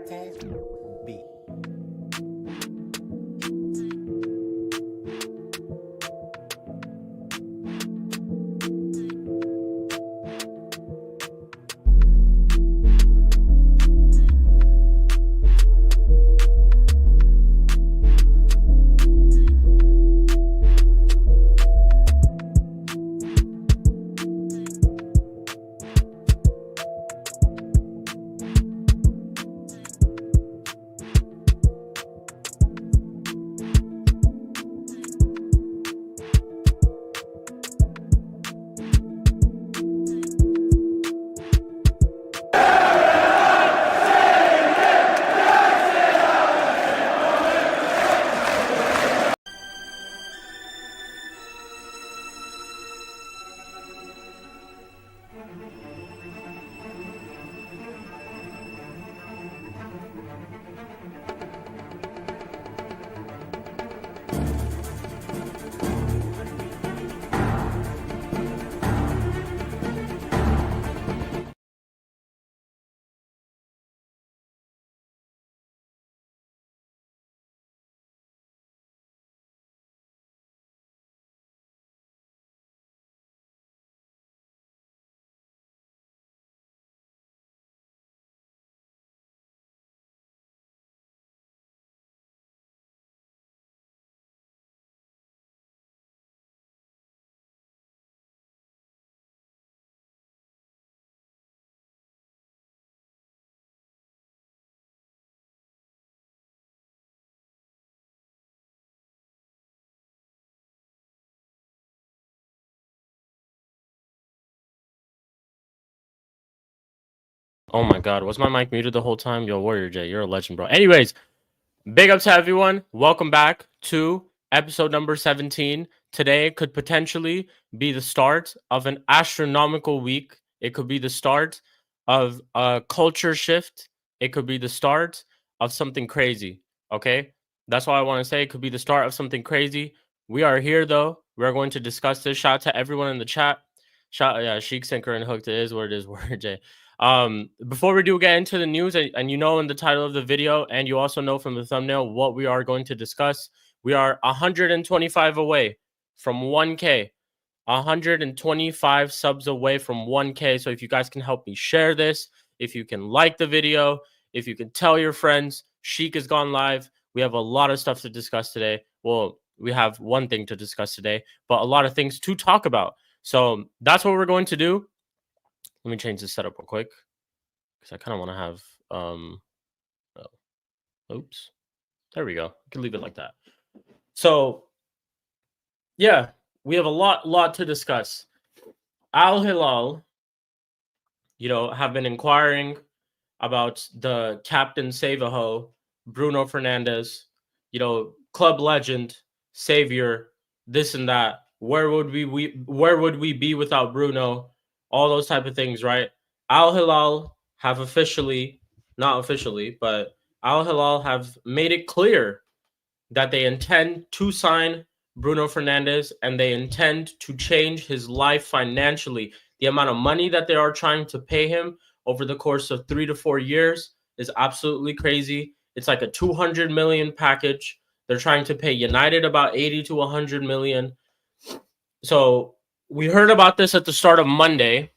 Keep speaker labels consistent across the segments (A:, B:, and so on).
A: Beat.
B: Oh my god, was my mic muted the whole time? Yo, Warrior J, you're a legend, bro. Anyways, big up to everyone. Welcome back to episode number 17. Today could potentially be the start of an astronomical week. It could be the start of a culture shift. It could be the start of something crazy. Okay? That's all I want to say. It could be the start of something crazy. We are here though. We are going to discuss this. Shout out to everyone in the chat. Yeah, Sheik Sinker and Hooked. It is what it is, Warrior J. Before we do get into the news, and you know in the title of the video, and you also know from the thumbnail what we are going to discuss, we are 125 away from 1K. 125 subs away from 1K. So if you guys can help me share this, if you can like the video, if you can tell your friends, Sheik has gone live. We have a lot of stuff to discuss today. Well, we have one thing to discuss today, but a lot of things to talk about. So that's what we're going to do. Let me change this setup real quick because I kind of want to have oops, there we go. I can leave it like that. So yeah, we have a lot to discuss. Al-Hilal, have been inquiring about the captain Save-A-Ho, Bruno Fernandes, club legend, savior, this and that. Where would we be without Bruno? All those type of things, right? Al-Hilal have not officially, but Al-Hilal have made it clear that they intend to sign Bruno Fernandes and they intend to change his life financially. The amount of money that they are trying to pay him over the course of 3 to 4 years is absolutely crazy. It's like a 200 million package. They're trying to pay United about 80 to 100 million. So we heard about this at the start of Monday,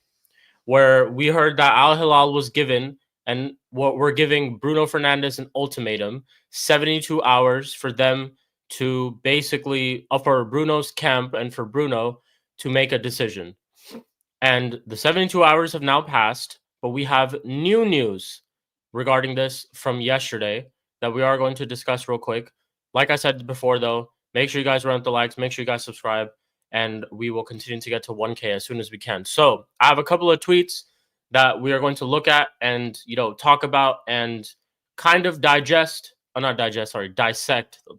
B: where we heard that Al-Hilal was given, and what we're giving Bruno Fernandes an ultimatum, 72 hours for them to basically, for Bruno's camp and for Bruno to make a decision. And the 72 hours have now passed, but we have new news regarding this from yesterday that we are going to discuss real quick. Like I said before, though, make sure you guys run up the likes, make sure you guys subscribe, and we will continue to get to 1K as soon as we can. So I have a couple of tweets that we are going to look at and, talk about and kind of dissect the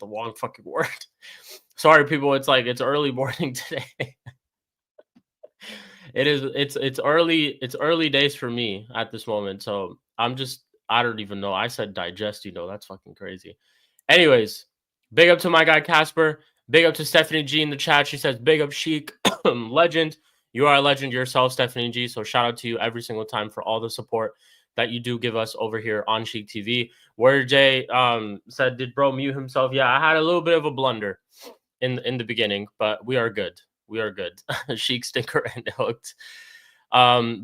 B: wrong fucking word. Sorry, people. It's early morning today. It's early days for me at this moment. So I don't even know. I said digest, that's fucking crazy. Anyways, big up to my guy Casper. Big up to Stephanie G in the chat. She says, big up Sheik, legend. You are a legend yourself, Stephanie G. So shout out to you every single time for all the support that you do give us over here on Sheik TV. Where Jay said, did bro mute himself? Yeah, I had a little bit of a blunder in the beginning, but we are good. We are good. Sheik stinker and hooked.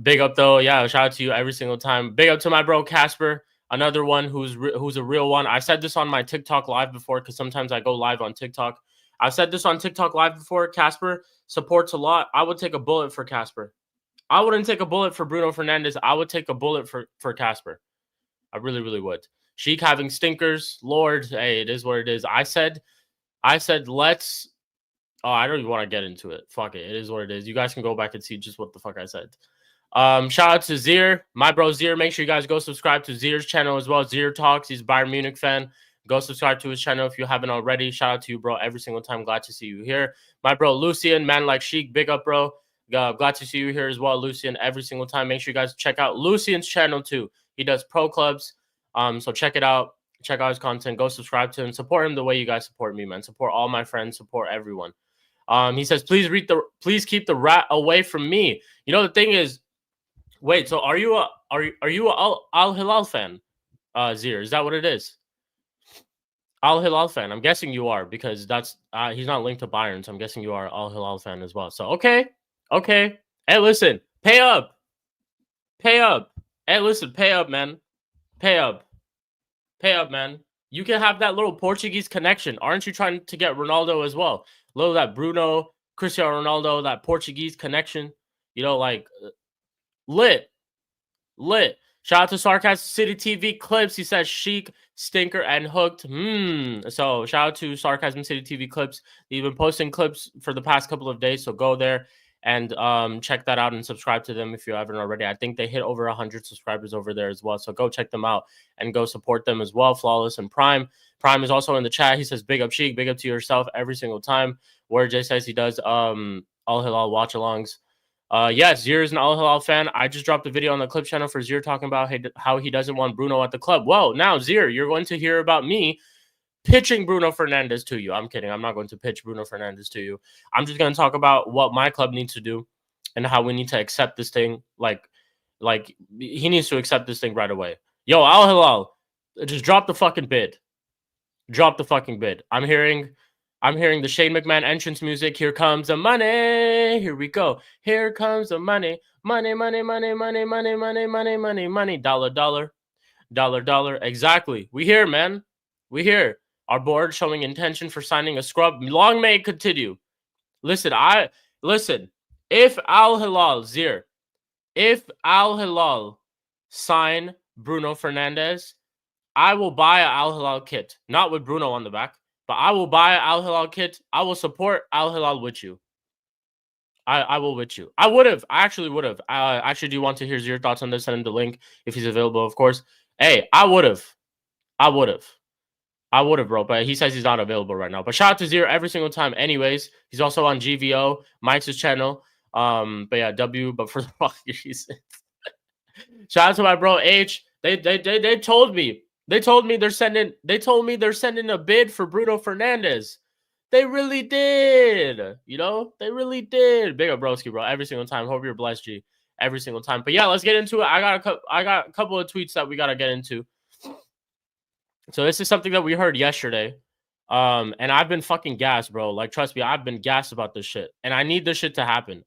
B: Big up though. Yeah, shout out to you every single time. Big up to my bro Casper, another one who's a real one. I've said this on my TikTok live before because sometimes I go live on TikTok. I've said this on TikTok live before. Casper supports a lot. I would take a bullet for Casper. I wouldn't take a bullet for Bruno Fernandes. I would take a bullet for Casper. I really, really would. Sheik having stinkers. Lord, hey, it is what it is. I said, let's. Oh, I don't even want to get into it. Fuck it. It is what it is. You guys can go back and see just what the fuck I said. Shout out to Zier, my bro Zier. Make sure you guys go subscribe to Zier's channel as well. Zier Talks. He's a Bayern Munich fan. Go subscribe to his channel if you haven't already. Shout out to you, bro. Every single time. Glad to see you here. My bro Lucian, man like Sheik. Big up, bro. Glad to see you here as well, Lucian. Every single time. Make sure you guys check out Lucian's channel too. He does pro clubs. So check it out. Check out his content. Go subscribe to him. Support him the way you guys support me, man. Support all my friends. Support everyone. He says, please keep the rat away from me. You know, the thing is, wait, so are you a Al-Hilal fan, Zier? Is that what it is? Al-Hilal fan. I'm guessing you are because that's he's not linked to Bayern, so I'm guessing you are Al-Hilal fan as well. So okay. Hey, listen, pay up. Hey, listen, pay up, man. Pay up, man. You can have that little Portuguese connection. Aren't you trying to get Ronaldo as well? Little that Bruno, Cristiano Ronaldo, that Portuguese connection. You know, like lit. Shout out to Sarcasm City TV Clips. He says Sheik, stinker, and hooked. So shout out to Sarcasm City TV Clips. They've been posting clips for the past couple of days. So go there and check that out and subscribe to them if you haven't already. I think they hit over 100 subscribers over there as well. So go check them out and go support them as well. Flawless and Prime. Prime is also in the chat. He says, big up Sheik, big up to yourself every single time. Where Jay says he does Al-Hilal watch-alongs. Yes, Zier is an Al-Hilal fan. I just dropped a video on the clip channel for Zier talking about how he doesn't want Bruno at the club. Well, now, Zier, you're going to hear about me pitching Bruno Fernandes to you. I'm kidding. I'm not going to pitch Bruno Fernandes to you. I'm just going to talk about what my club needs to do and how we need to accept this thing. Like he needs to accept this thing right away. Yo, Al-Hilal, just drop the fucking bid. Drop the fucking bid. I'm hearing the Shane McMahon entrance music. Here comes the money. Here we go. Here comes the money. Money. Dollar. Exactly. We here, man. We here. Our board showing intention for signing a scrub. Long may it continue. Listen. If Al-Hilal, Zier, if Al-Hilal sign Bruno Fernandes, I will buy an Al-Hilal kit. Not with Bruno on the back. But I will buy an Al-Hilal kit. I will support Al-Hilal with you. I will with you. I would have. I actually would have. I actually do want to hear your thoughts on this. Send him the link if he's available, of course. Hey, I would have, bro. But he says he's not available right now. But shout out to Zier every single time. Anyways, he's also on GVO, Mike's channel. But yeah, but for the wrong reason. Shout out to my bro H. They told me. They told me they're sending a bid for Bruno Fernandes. They really did. You know, they really did. Big up broski, bro. Every single time. Hope you're blessed, G. Every single time. But yeah, let's get into it. I got a couple of tweets that we gotta get into. So this is something that we heard yesterday. And I've been fucking gassed, bro. Like, trust me, I've been gassed about this shit. And I need this shit to happen.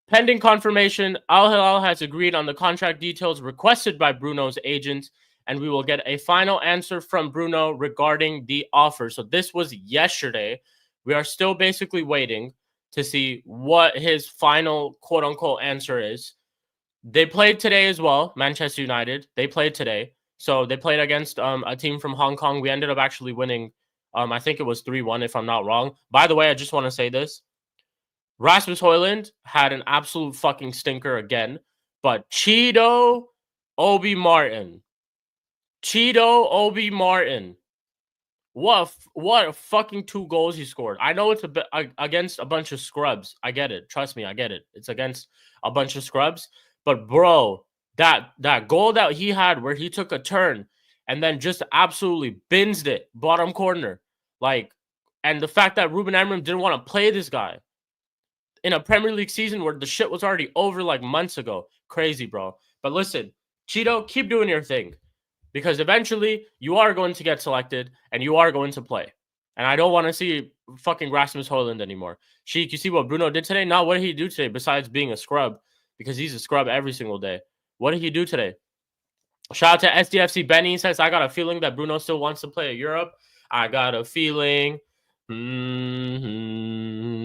B: Pending confirmation, Al-Hilal has agreed on the contract details requested by Bruno's agent, and we will get a final answer from Bruno regarding the offer. So this was yesterday. We are still basically waiting to see what his final quote-unquote answer is. They played today as well, Manchester United. They played today. So they played against a team from Hong Kong. We ended up actually winning. I think it was 3-1 if I'm not wrong. By the way, I just want to say this. Rasmus Højlund had an absolute fucking stinker again. But Cheeto Obi Martin. What a fucking 2 goals he scored. I know it's a bit against a bunch of scrubs. I get it. Trust me, I get it. It's against a bunch of scrubs. But bro, that goal that he had where he took a turn and then just absolutely binsed it, bottom corner. Like, and the fact that Ruben Amorim didn't want to play this guy in a Premier League season where the shit was already over like months ago. Crazy, bro. But listen, Cheeto, keep doing your thing because eventually you are going to get selected and you are going to play. And I don't want to see fucking Rasmus Højlund anymore. Sheik, you see what Bruno did today? Now, what did he do today besides being a scrub? Because he's a scrub every single day. What did he do today? Shout out to SDFC Benny. Says, I got a feeling that Bruno still wants to play at Europe. I got a feeling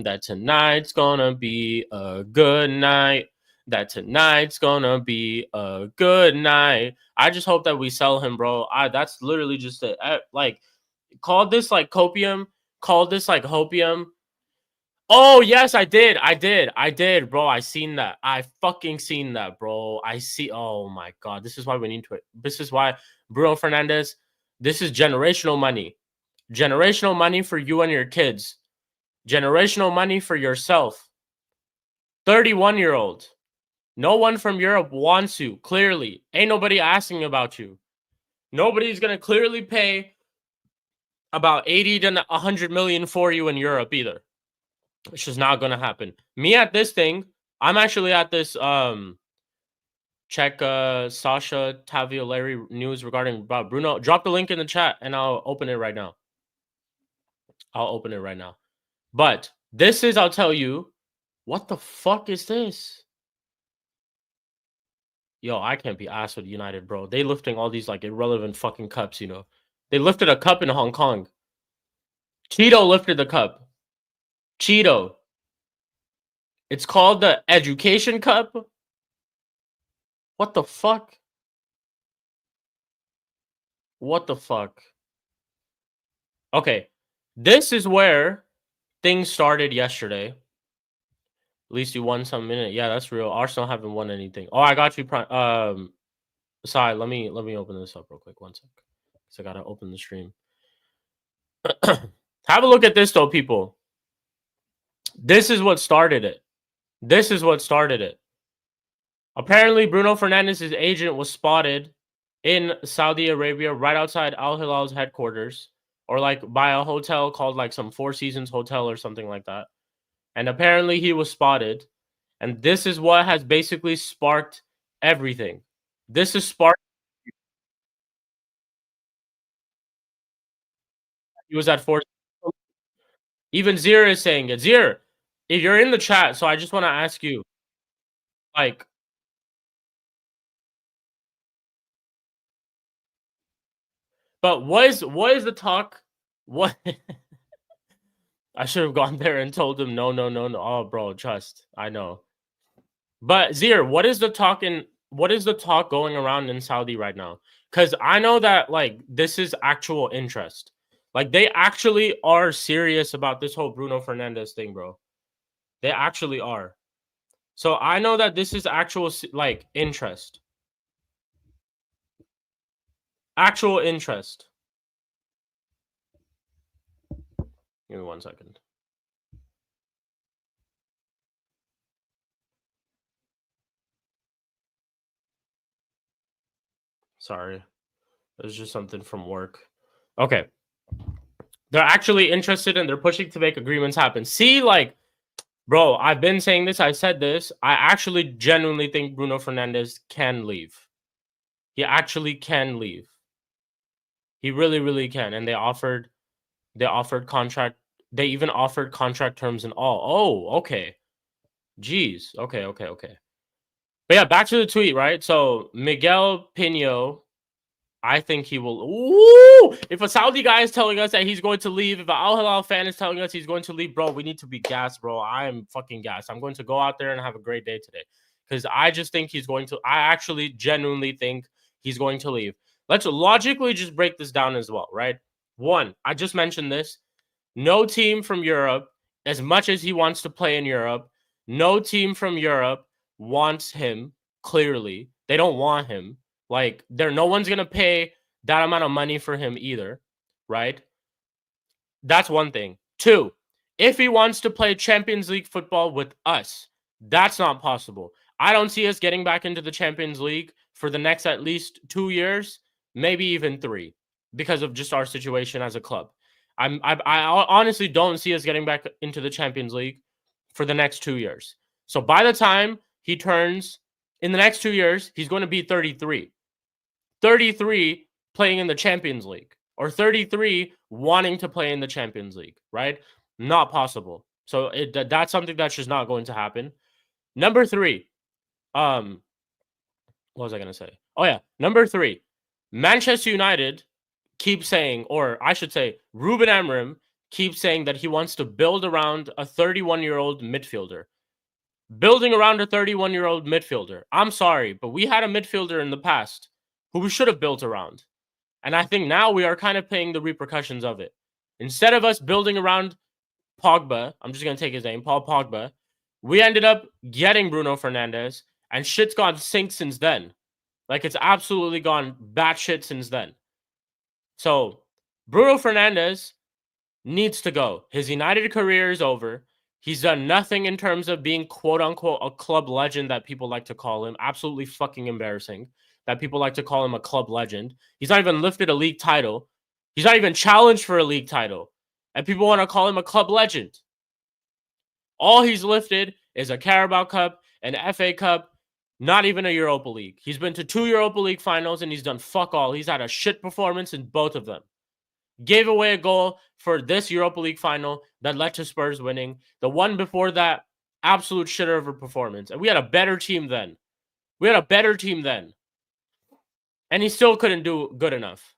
B: that tonight's gonna be a good night. That tonight's gonna be a good night. I just hope that we sell him, bro. That's literally just it. Like, call this like copium. Call this like hopium. Oh, yes, I did, bro. I seen that. I fucking seen that, bro. Oh my God. This is why we need to. This is why Bruno Fernandes, this is generational money. Generational money for you and your kids. Generational money for yourself. 31-year-old. No one from Europe wants you, clearly. Ain't nobody asking about you. Nobody's going to clearly pay about 80 to 100 million for you in Europe either. It's just not gonna happen. Me at this thing, I'm actually at this check Sasha Taviolari news regarding about Bruno. Drop the link in the chat and I'll open it right now. But this is, I'll tell you, what the fuck is this? Yo, I can't be asked with United, bro. They lifting all these like irrelevant fucking cups, you know. They lifted a cup in Hong Kong. Cheeto lifted the cup. Cheeto. It's called the Education Cup. What the fuck? What the fuck? Okay. This is where things started yesterday. At least you won some minute. Yeah, that's real. Arsenal haven't won anything. Oh, I got you. Sorry, let me open this up real quick. 1 sec. So I gotta open the stream. Have a look at this though, people. This is what started it. Apparently, Bruno Fernandes' agent was spotted in Saudi Arabia, right outside Al-Hilal's headquarters, or like by a hotel called like some Four Seasons Hotel or something like that. And apparently he was spotted. And this is what has basically sparked everything. This is sparked. He was at Four. Even Zir is saying it. Zir, if you're in the chat, so I just want to ask you, like, but what is the talk? What? I should have gone there and told him no. Oh, bro, trust. I know. But Zir, what is the talk going around in Saudi right now? Because I know that like this is actual interest. Like they actually are serious about this whole Bruno Fernandes thing, bro. They actually are. So I know that this is actual like interest. Actual interest. Give me 1 second. Sorry. It was just something from work. Okay. They're actually interested and they're pushing to make agreements happen. See, like, bro, I've been saying this. I said this. I actually genuinely think Bruno Fernandes can leave. He actually can leave. He really, really can. And they offered contract. They even offered contract terms and all. Oh, okay. Jeez. Okay. But yeah, back to the tweet, right? So Miguel Pino, I think he will. Ooh! If a Saudi guy is telling us that he's going to leave, if an Al-Hilal fan is telling us he's going to leave, bro, we need to be gassed, bro. I am fucking gassed. I'm going to go out there and have a great day today. Because I just think he's going to. I actually genuinely think he's going to leave. Let's logically just break this down as well, right? One, I just mentioned this. No team from Europe, as much as he wants to play in Europe, no team from Europe wants him, clearly. They don't want him. Like, no one's going to pay that amount of money for him either, right? That's one thing. Two, if he wants to play Champions League football with us, that's not possible. I don't see us getting back into the Champions League for the next at least 2 years, maybe even 3, because of just our situation as a club. I honestly don't see us getting back into the Champions League for the next 2 years. So by the time he turns In the next 2 years, he's going to be 33. 33 playing in the Champions League, or 33 wanting to play in the Champions League, right? Not possible. So that's something that's just not going to happen. Number 3, what was I going to say? Oh yeah, number 3, Manchester United keep saying, or I should say, Ruben Amorim keeps saying that he wants to build around a 31-year-old midfielder. Building around a 31-year-old midfielder. I'm sorry, but we had a midfielder in the past who we should have built around. And I think now we are kind of paying the repercussions of it. Instead of us building around Pogba, I'm just going to take his name, Paul Pogba, we ended up getting Bruno Fernandes, and shit's gone sink since then. Like, it's absolutely gone batshit since then. So, Bruno Fernandes needs to go. His United career is over. He's done nothing in terms of being quote-unquote a club legend that people like to call him. Absolutely fucking embarrassing that people like to call him a club legend. He's not even lifted a league title. He's not even challenged for a league title. And people want to call him a club legend. All he's lifted is a Carabao Cup, an FA Cup, not even a Europa League. He's been to 2 Europa League finals and he's done fuck all. He's had a shit performance in both of them. Gave away a goal for this Europa League final that led to Spurs winning. The one before that, absolute shitter of a performance. And we had a better team then. And he still couldn't do good enough.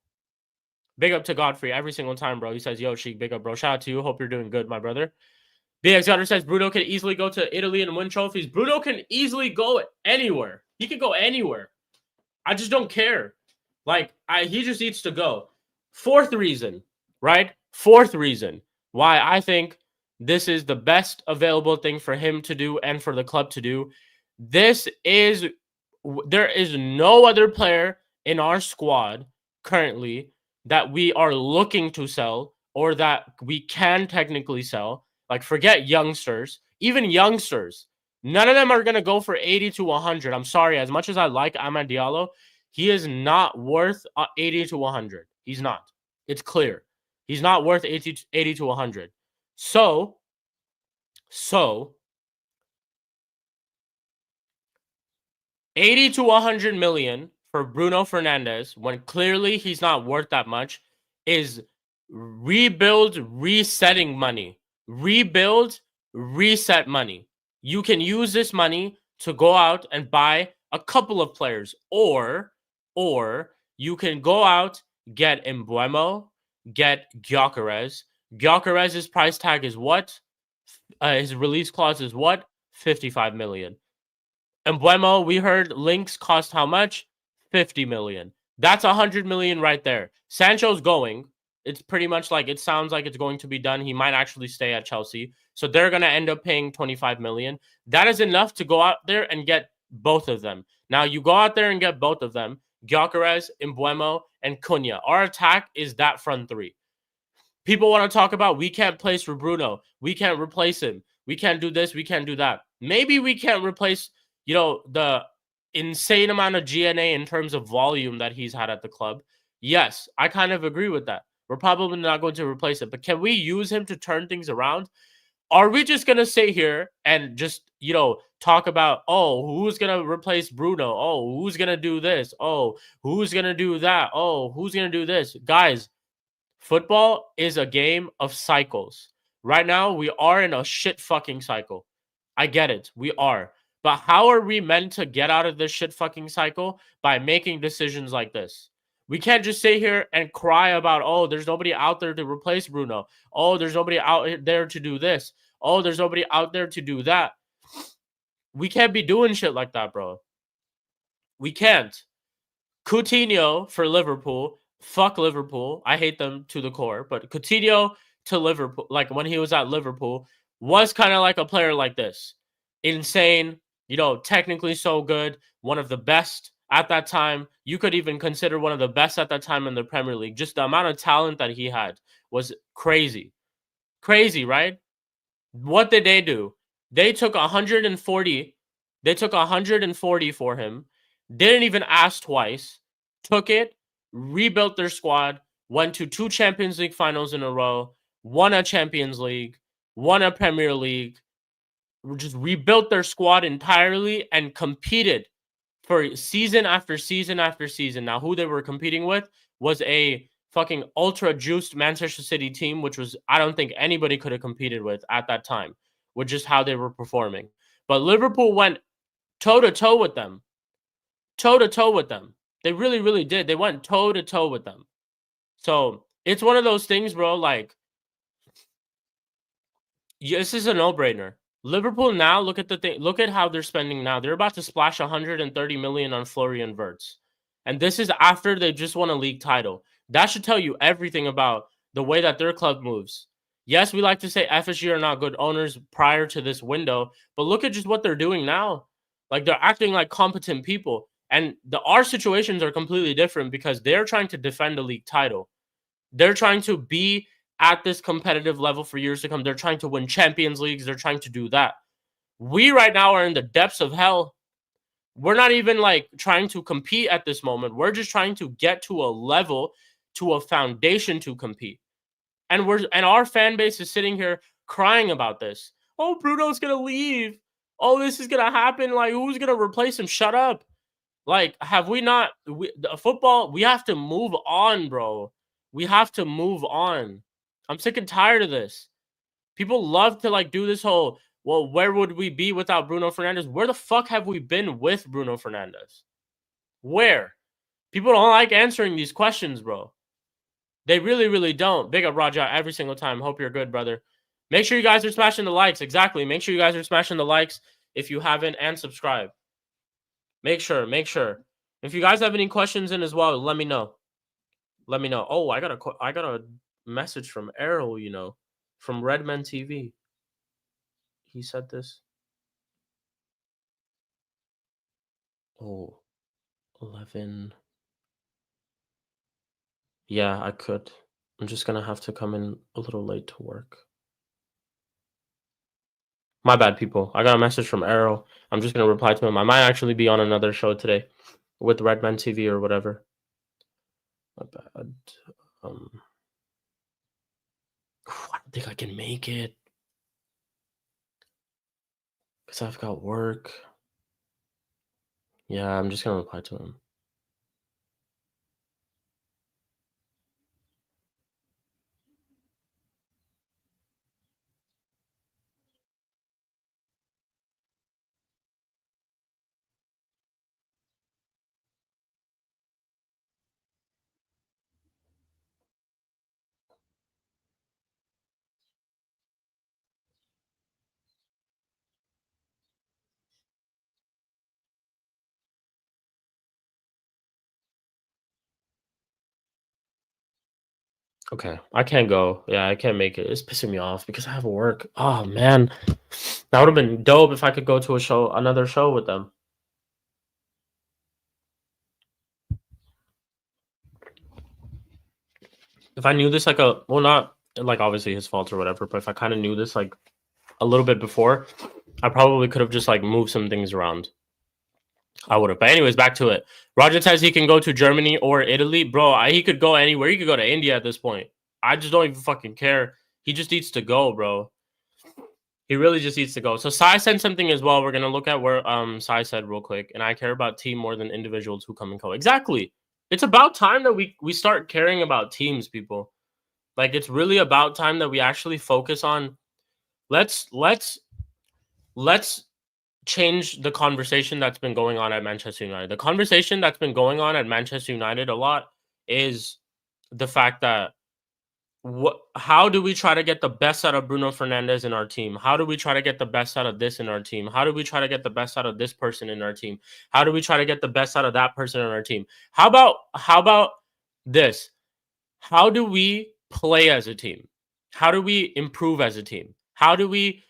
B: Big up to Godfrey every single time, bro. He says, yo, Sheik, big up, bro. Shout out to you. Hope you're doing good, my brother. BX Gutter says, Bruno can easily go to Italy and win trophies. Bruno can easily go anywhere. He can go anywhere. I just don't care. Like, he just needs to go. Fourth reason, right? Fourth reason why I think this is the best available thing for him to do and for the club to do. There is no other player in our squad currently that we are looking to sell or that we can technically sell. Like, forget youngsters, even youngsters. None of them are going to go for 80 to 100. I'm sorry. As much as I like Amad Diallo, he is not worth 80 to 100. He's not. It's clear. He's not worth 80 to 100. So 80 to 100 million for Bruno Fernandes, when clearly he's not worth that much, is rebuild, resetting money. Rebuild, reset money. You can use this money to go out and buy a couple of players, or you can go out, get Mbeumo, get Gyökeres. Gyökeres' price tag is what? His release clause is what? 55 million. Mbeumo, we heard links cost how much? 50 million. That's 100 million right there. Sancho's going. It's pretty much like, it sounds like it's going to be done. He might actually stay at Chelsea. So they're going to end up paying 25 million. That is enough to go out there and get both of them. Now, you go out there and get both of them. Gyökeres, Mbeumo, and Cunha. Our attack is that front three. People want to talk about, we can't place for Bruno. We can't replace him. We can't do this. We can't do that. Maybe we can't replace, the insane amount of GNA in terms of volume that he's had at the club. Yes, I kind of agree with that. We're probably not going to replace it. But can we use him to turn things around? Are we just going to sit here and just, talk about, oh, who's going to replace Bruno? Oh, who's going to do this? Oh, who's going to do that? Oh, who's going to do this? Guys, football is a game of cycles. Right now, we are in a shit fucking cycle. I get it. We are. But how are we meant to get out of this shit fucking cycle? By making decisions like this. We can't just sit here and cry about, oh, there's nobody out there to replace Bruno. Oh, there's nobody out there to do this. Oh, there's nobody out there to do that. We can't be doing shit like that, bro. We can't. Coutinho for Liverpool. Fuck Liverpool. I hate them to the core. But Coutinho to Liverpool, like when he was at Liverpool, was kind of like a player like this. Insane. Technically so good. One of the best at that time. You could even consider one of the best at that time in the Premier League. Just the amount of talent that he had was crazy. Crazy, right? What did they do? They took 140. They took 140 for him. Didn't even ask twice. Took it, rebuilt their squad, went to 2 Champions League finals in a row, won a Champions League, won a Premier League, just rebuilt their squad entirely and competed for season after season after season. Now, who they were competing with was a fucking ultra juiced Manchester City team, which was, I don't think anybody could have competed with at that time, with just how they were performing. But Liverpool went toe to toe with them. Toe to toe with them. They really, really did. They went toe to toe with them. So it's one of those things, bro. Like, this is a no-brainer. Liverpool now, look at the thing. Look at how they're spending now. They're about to splash 130 million on Florian Wirtz, and this is after they just won a league title. That should tell you everything about the way that their club moves. Yes, we like to say FSG are not good owners prior to this window, but look at just what they're doing now. Like, they're acting like competent people, and our situations are completely different because they're trying to defend the league title. They're trying to be at this competitive level for years to come. They're trying to win Champions Leagues. They're trying to do that. We right now are in the depths of hell. We're not even like trying to compete at this moment. We're just trying to get to a level, to a foundation to compete. And our fan base is sitting here crying about this. Oh, Bruno's gonna leave. Oh, this is gonna happen. Like, who's gonna replace him? Shut up. Like, have we not? Football, we have to move on, bro. We have to move on. I'm sick and tired of this. People love to like do this whole, well, where would we be without Bruno Fernandes? Where the fuck have we been with Bruno Fernandes? Where? People don't like answering these questions, bro. They really, really don't. Big up Raja every single time. Hope you're good, brother. Make sure you guys are smashing the likes. Exactly. Make sure you guys are smashing the likes if you haven't, and subscribe. Make sure. If you guys have any questions in as well, let me know. Let me know. Oh, I got a message from Errol, from Redmen TV. He said this. Oh, 11. Yeah, I could. I'm just gonna have to come in a little late to work. My bad, people. I got a message from Errol. I'm just gonna reply to him. I might actually be on another show today with Redmen TV or whatever. My bad. I don't think I can make it because I've got work. Yeah, I'm just gonna reply to him. Okay, I can't go. Yeah, I can't make it. It's pissing me off because I have work. Oh man, that would have been dope if I could go to another show with them. If I knew this not like obviously his fault or whatever, but if I kind of knew this like a little bit before, I probably could have just like moved some things around. I would have. But anyways, back to it. Roger says he can go to Germany or Italy. Bro, he could go anywhere. He could go to India at this point. I just don't even fucking care. He just needs to go, bro. He really just needs to go. So Sai sent something as well. We're gonna look at where Sai said real quick. And I care about team more than individuals who come and go. Exactly. It's about time that we start caring about teams, people. Like, it's really about time that we actually focus on let's change the conversation that's been going on at Manchester United. The conversation that's been going on at Manchester United a lot is the fact that how do we try to get the best out of Bruno Fernandes in our team? How do we try to get the best out of this in our team? How do we try to get the best out of this person in our team? How do we try to get the best out of that person in our team? How about this? How do we play as a team? How do we improve as a team? How do we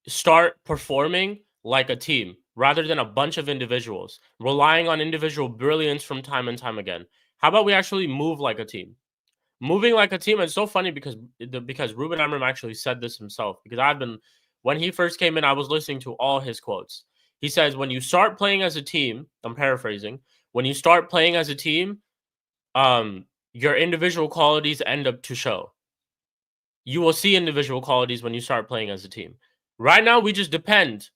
B: start performing like a team rather than a bunch of individuals, relying on individual brilliance from time and time again? How about we actually move like a team? Moving like a team. It's so funny because Ruben Amorim actually said this himself. Because when he first came in, I was listening to all his quotes. He says, when you start playing as a team, I'm paraphrasing, when you start playing as a team, your individual qualities end up to show. You will see individual qualities when you start playing as a team. Right now, we just depend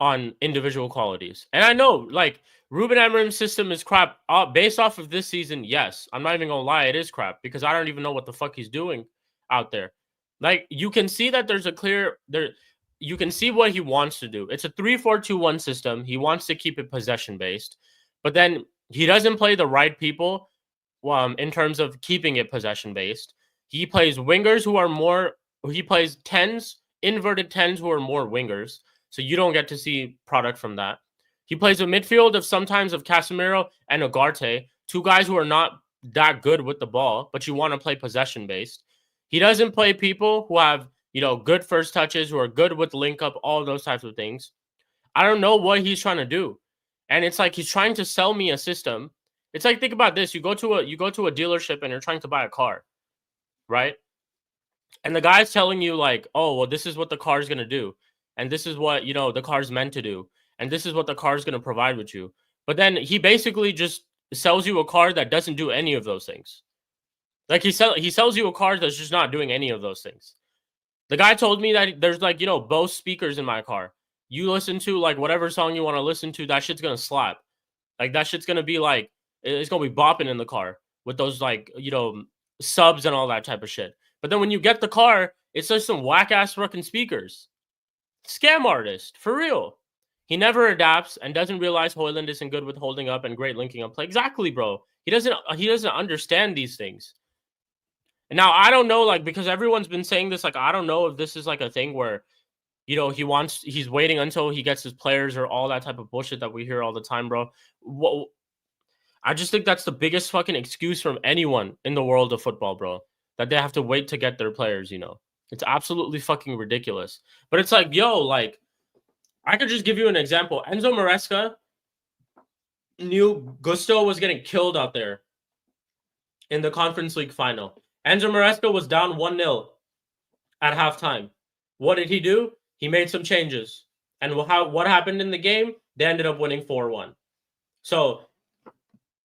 B: on individual qualities. And I know, like, Ruben Amorim's system is crap. Based off of this season, yes. I'm not even gonna lie, it is crap because I don't even know what the fuck he's doing out there. Like, you can see that there's a clear there. You can see what he wants to do. It's a 3-4-2-1 system. He wants to keep it possession based, but then he doesn't play the right people in terms of keeping it possession based. He plays wingers who are more. He plays tens, inverted tens who are more wingers. So you don't get to see product from that. He plays a midfield of sometimes of Casemiro and Ugarte, two guys who are not that good with the ball, but you want to play possession based. He doesn't play people who have, good first touches, who are good with link up, all those types of things. I don't know what he's trying to do. And it's like he's trying to sell me a system. It's like, think about this. You go to a dealership and you're trying to buy a car, right? And the guy's telling you like, oh, well, this is what the car is going to do. And this is what, the car's meant to do. And this is what the car is going to provide with you. But then he basically just sells you a car that doesn't do any of those things. Like he sells you a car that's just not doing any of those things. The guy told me that there's like, Bose speakers in my car. You listen to like whatever song you want to listen to, that shit's going to slap. Like that shit's going to be like, it's going to be bopping in the car with those like, subs and all that type of shit. But then when you get the car, it's just some whack ass fucking speakers. Scam artist, for real. He never adapts and doesn't realize Højlund isn't good with holding up and great linking up play. Exactly, bro. He doesn't understand these things. And now I don't know, like, because everyone's been saying this, like, I don't know if this is like a thing where, he's waiting until he gets his players or all that type of bullshit that we hear all the time, bro. I just think that's the biggest fucking excuse from anyone in the world of football, bro. That they have to wait to get their players, It's absolutely fucking ridiculous. But it's like, like, I could just give you an example. Enzo Maresca knew Gusto was getting killed out there in the Conference League final. Enzo Maresca was down 1-0 at halftime. What did he do? He made some changes. And what happened in the game? They ended up winning 4-1. So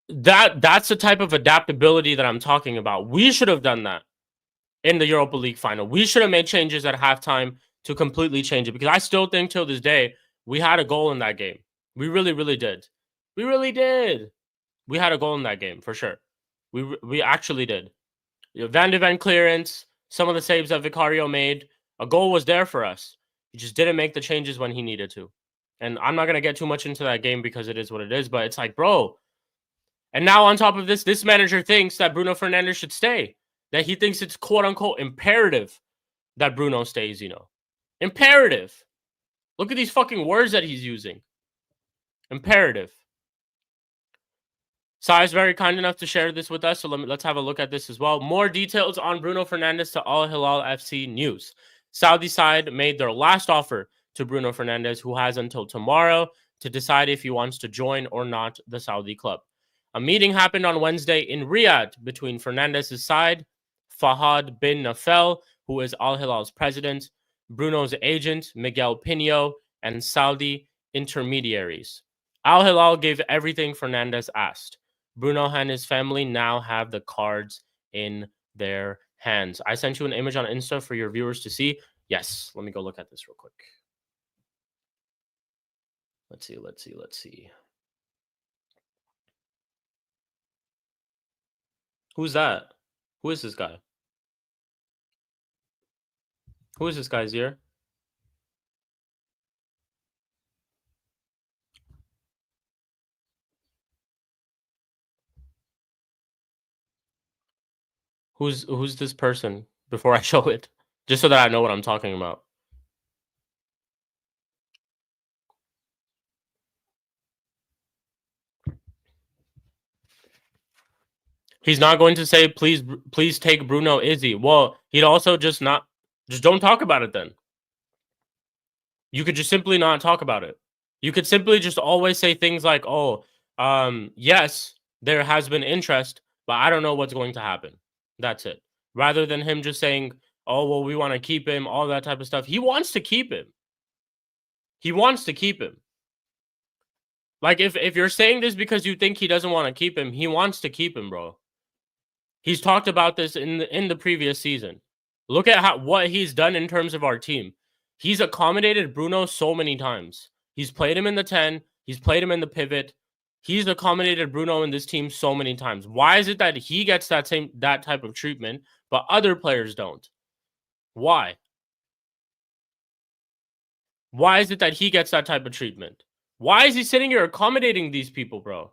B: that's the type of adaptability that I'm talking about. We should have done that in the Europa League final. We should have made changes at halftime to completely change it, because I still think till this day we had a goal in that game. We really, really did. We really did. We had a goal in that game for sure. We actually did. Van de Ven clearance, some of the saves that Vicario made, a goal was there for us. He just didn't make the changes when he needed to. And I'm not going to get too much into that game because it is what it is, but it's like, bro. And now on top of this manager thinks that Bruno Fernandes should stay. That he thinks it's quote-unquote imperative that Bruno stays, Imperative. Look at these fucking words that he's using. Imperative. Sai is very kind enough to share this with us, so let's have a look at this as well. More details on Bruno Fernandes to Al-Hilal FC news. Saudi side made their last offer to Bruno Fernandes, who has until tomorrow to decide if he wants to join or not the Saudi club. A meeting happened on Wednesday in Riyadh between Fernandes' side, Fahad bin Nafel, who is Al-Hilal's president, Bruno's agent, Miguel Pino, and Saudi intermediaries. Al-Hilal gave everything Fernandes asked. Bruno and his family now have the cards in their hands. I sent you an image on Insta for your viewers to see. Yes, let me go look at this real quick. Let's see. Who's that? Who is this guy? Who is this guy, Zier? Who's this person before I show it? Just so that I know what I'm talking about. He's not going to say, please take Bruno Izzy. Well, he'd also just don't talk about it then. You could just simply not talk about it. You could simply just always say things like, oh, yes, there has been interest, but I don't know what's going to happen. That's it. Rather than him just saying, oh, well, we want to keep him, all that type of stuff. He wants to keep him. He wants to keep him. Like, if you're saying this because you think he doesn't want to keep him, he wants to keep him, bro. He's talked about this in the previous season. Look at what he's done in terms of our team. He's accommodated Bruno so many times. He's played him in the 10. He's played him in the pivot. He's accommodated Bruno in this team so many times. Why is it that he gets that type of treatment, but other players don't? Why? Why is it that he gets that type of treatment? Why is he sitting here accommodating these people, bro?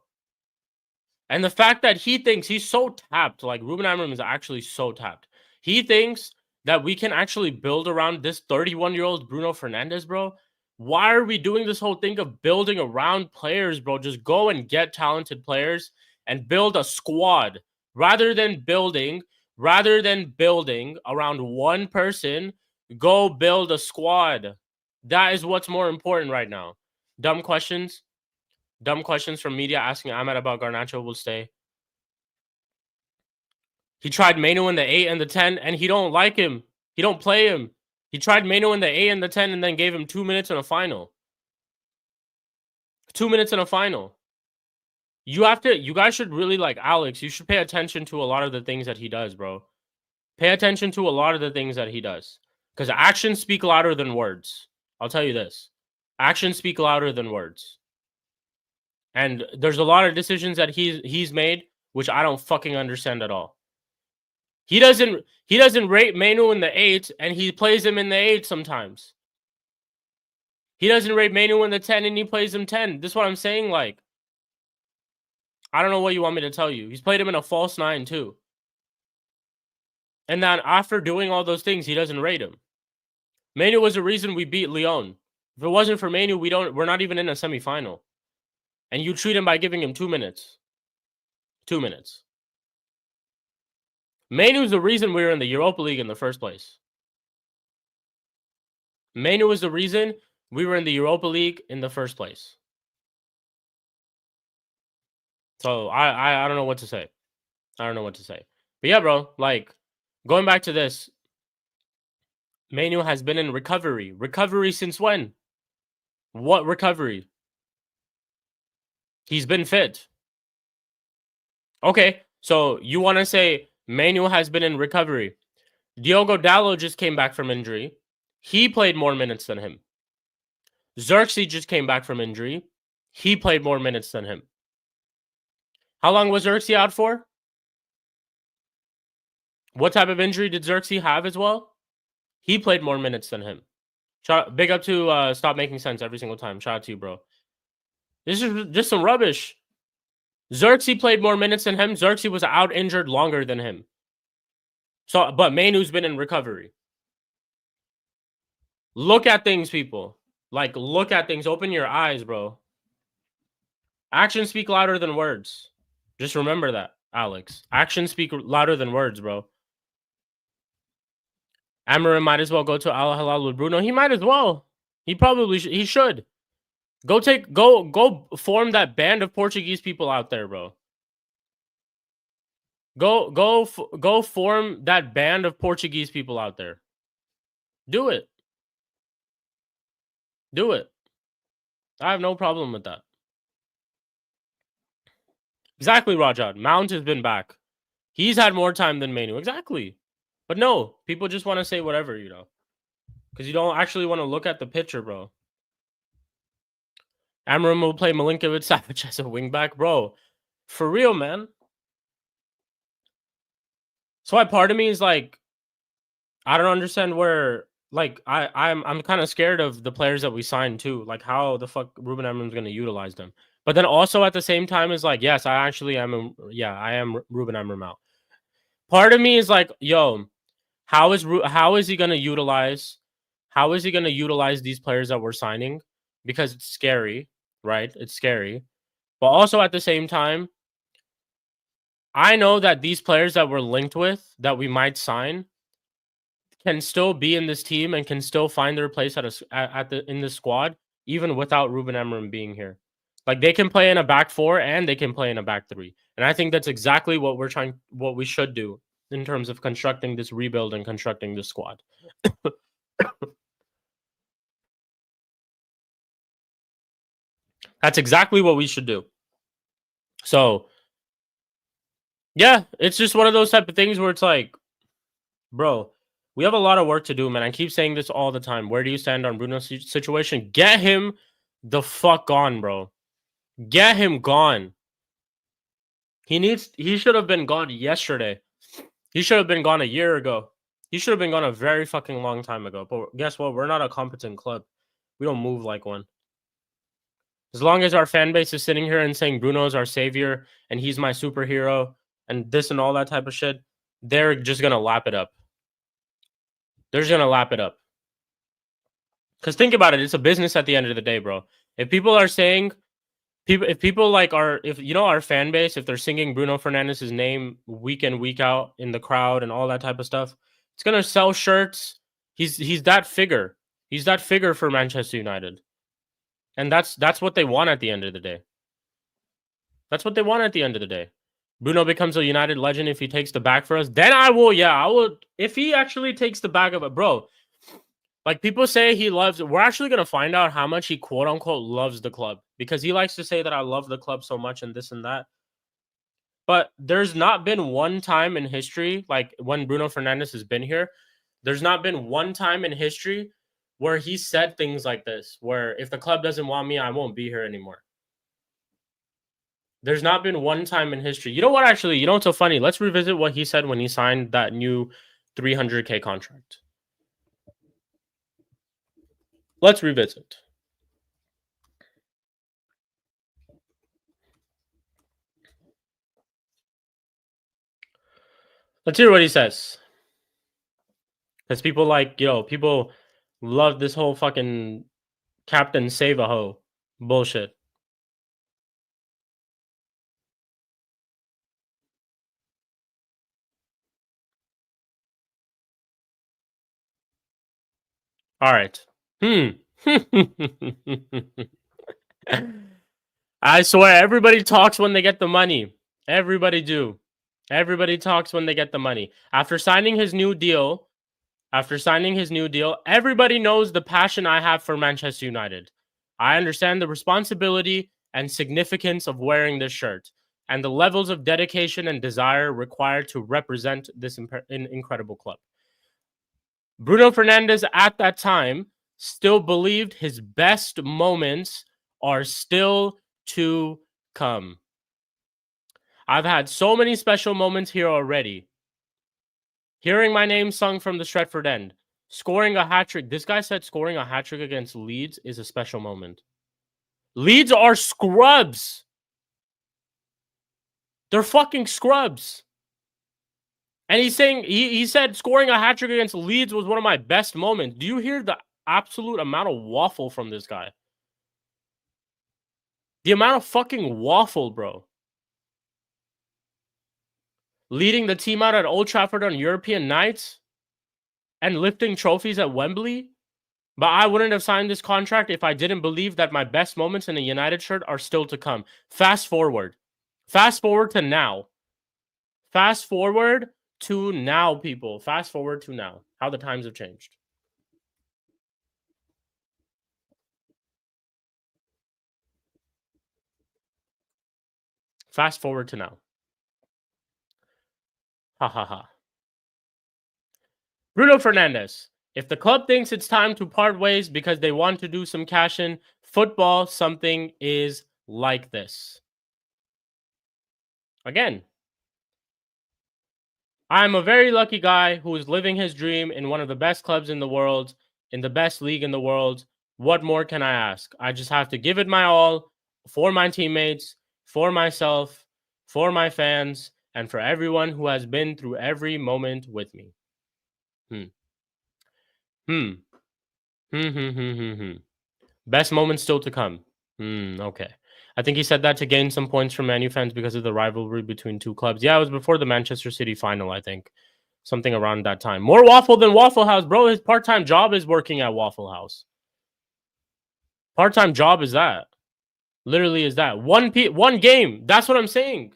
B: And the fact that he thinks he's so tapped, like Ruben Amorim is actually so tapped. He thinks that we can actually build around this 31-year-old Bruno Fernandes, bro. Why are we doing this whole thing of building around players, bro? Just go and get talented players and build a squad rather than building around one person. Go build a squad. That is what's more important right now. Dumb questions from media asking Ahmed about Garnacho will stay. He tried Mainu in the 8 and the 10, and he don't like him. He don't play him. He tried Mainu in the 8 and the 10 and then gave him 2 minutes in a final. 2 minutes in a final. You guys should really, like, Alex, you should pay attention to a lot of the things that he does, bro. Pay attention to a lot of the things that he does. Because actions speak louder than words. I'll tell you this. Actions speak louder than words. And there's a lot of decisions that he's made which I don't fucking understand at all. He doesn't rate Mainu in the 8 and he plays him in the 8 sometimes. He doesn't rate Mainu in the 10 and he plays him 10. This is what I'm saying, like, I don't know what you want me to tell you. He's played him in a false 9 too. And then after doing all those things, he doesn't rate him. Mainu was the reason we beat Lyon. If it wasn't for Mainu, we're not even in a semifinal. And you treat him by giving him 2 minutes. 2 minutes. Mainu's the reason we were in the Europa League in the first place. Mainu was the reason we were in the Europa League in the first place. So I don't know what to say. I don't know what to say. But yeah, bro, like, going back to this, Mainu has been in recovery. Recovery since when? What recovery? He's been fit. Okay, so you want to say Mainu has been in recovery. Diogo Dalot just came back from injury. He played more minutes than him. Xerxes just came back from injury. He played more minutes than him. How long was Xerxes out for? What type of injury did Xerxes have as well? He played more minutes than him. Big up to Stop Making Sense every single time. Shout out to you, bro. This is just some rubbish. Xerxes played more minutes than him. Xerxes was out injured longer than him. So, but Mainu's been in recovery. Look at things, people. Like, look at things. Open your eyes, bro. Actions speak louder than words. Just remember that, Alex. Actions speak louder than words, bro. Amorim might as well go to Al-Hilal with Bruno. He might as well. He probably he should. Go form that band of Portuguese people out there, bro. Go form that band of Portuguese people out there. Do it. Do it. I have no problem with that. Exactly, Rajat. Mount has been back. He's had more time than Mainu. Exactly. But no, people just want to say whatever, you know. Because you don't actually want to look at the picture, bro. Amorim will play Milinkovic-Savic as a wingback. Bro, for real, man. So why part of me is like, I don't understand where, like, I'm kind of scared of the players that we signed too. Like, how the fuck Ruben Amorim's going to utilize them. But then also at the same time is like, yes, I am Ruben Amorim out. Part of me is like, yo, how is he going to utilize these players that we're signing? Because it's scary, right? It's scary. But also at the same time, I know that these players that we're linked with, that we might sign, can still be in this team and can still find their place in the squad, even without Ruben Amorim being here. Like, they can play in a back 4 and they can play in a back 3. And I think that's exactly what we should do in terms of constructing this rebuild and constructing this squad. That's exactly what we should do. So, yeah, it's just one of those type of things where it's like, bro, we have a lot of work to do, man. I keep saying this all the time. Where do you stand on Bruno's situation? Get him the fuck gone, bro. Get him gone. He should have been gone yesterday. He should have been gone a year ago. He should have been gone a very fucking long time ago. But guess what? We're not a competent club. We don't move like one. As long as our fan base is sitting here and saying Bruno's our savior and he's my superhero and this and all that type of shit, they're just gonna lap it up. They're just gonna lap it up. Because think about it, it's a business at the end of the day, bro. If people are saying if people like if you know our fan base, if they're singing Bruno Fernandes' name week in, week out in the crowd and all that type of stuff, it's gonna sell shirts. He's that figure. He's that figure for Manchester United. And that's what they want at the end of the day. That's what they want at the end of the day. Bruno becomes a United legend if he takes the back for us. Then I will. If he actually takes the back of it, bro. Like people say he loves it. We're actually going to find out how much he quote unquote loves the club. Because he likes to say that I love the club so much and this and that. But there's not been one time in history, like when Bruno Fernandes has been here, there's not been one time in history where he said things like this, where if the club doesn't want me, I won't be here anymore. There's not been one time in history. You know what, actually? You know what's so funny? Let's revisit what he said when he signed that new 300K contract. Let's revisit. Let's hear what he says. Because people like, people love this whole fucking Captain Save-A-Ho bullshit. All right. I swear, everybody talks when they get the money. Everybody do. Everybody talks when they get the money. After signing his new deal, everybody knows the passion I have for Manchester United. I understand the responsibility and significance of wearing this shirt and the levels of dedication and desire required to represent this incredible club. Bruno Fernandes at that time still believed his best moments are still to come. I've had so many special moments here already. Hearing my name sung from the Stretford end. Scoring a hat-trick. This guy said scoring a hat-trick against Leeds is a special moment. Leeds are scrubs. They're fucking scrubs. And he's saying, he said scoring a hat-trick against Leeds was one of my best moments. Do you hear the absolute amount of waffle from this guy? The amount of fucking waffle, bro. Leading the team out at Old Trafford on European nights and lifting trophies at Wembley. But I wouldn't have signed this contract if I didn't believe that my best moments in a United shirt are still to come. Fast forward. Fast forward to now. Fast forward to now, people. Fast forward to now. How the times have changed. Fast forward to now. Ha ha ha. Bruno Fernandes. If the club thinks it's time to part ways because they want to do some cash in, football, something is like this. Again, I'm a very lucky guy who is living his dream in one of the best clubs in the world, in the best league in the world. What more can I ask? I just have to give it my all for my teammates, for myself, for my fans, and for everyone who has been through every moment with me. Best moments still to come. Okay. I think he said that to gain some points from Man U fans because of the rivalry between two clubs. Yeah, it was before the Manchester City final, I think. Something around that time. More waffle than Waffle House, bro. His part-time job is working at Waffle House. Part-time job is that. Literally is that. One game. That's what I'm saying.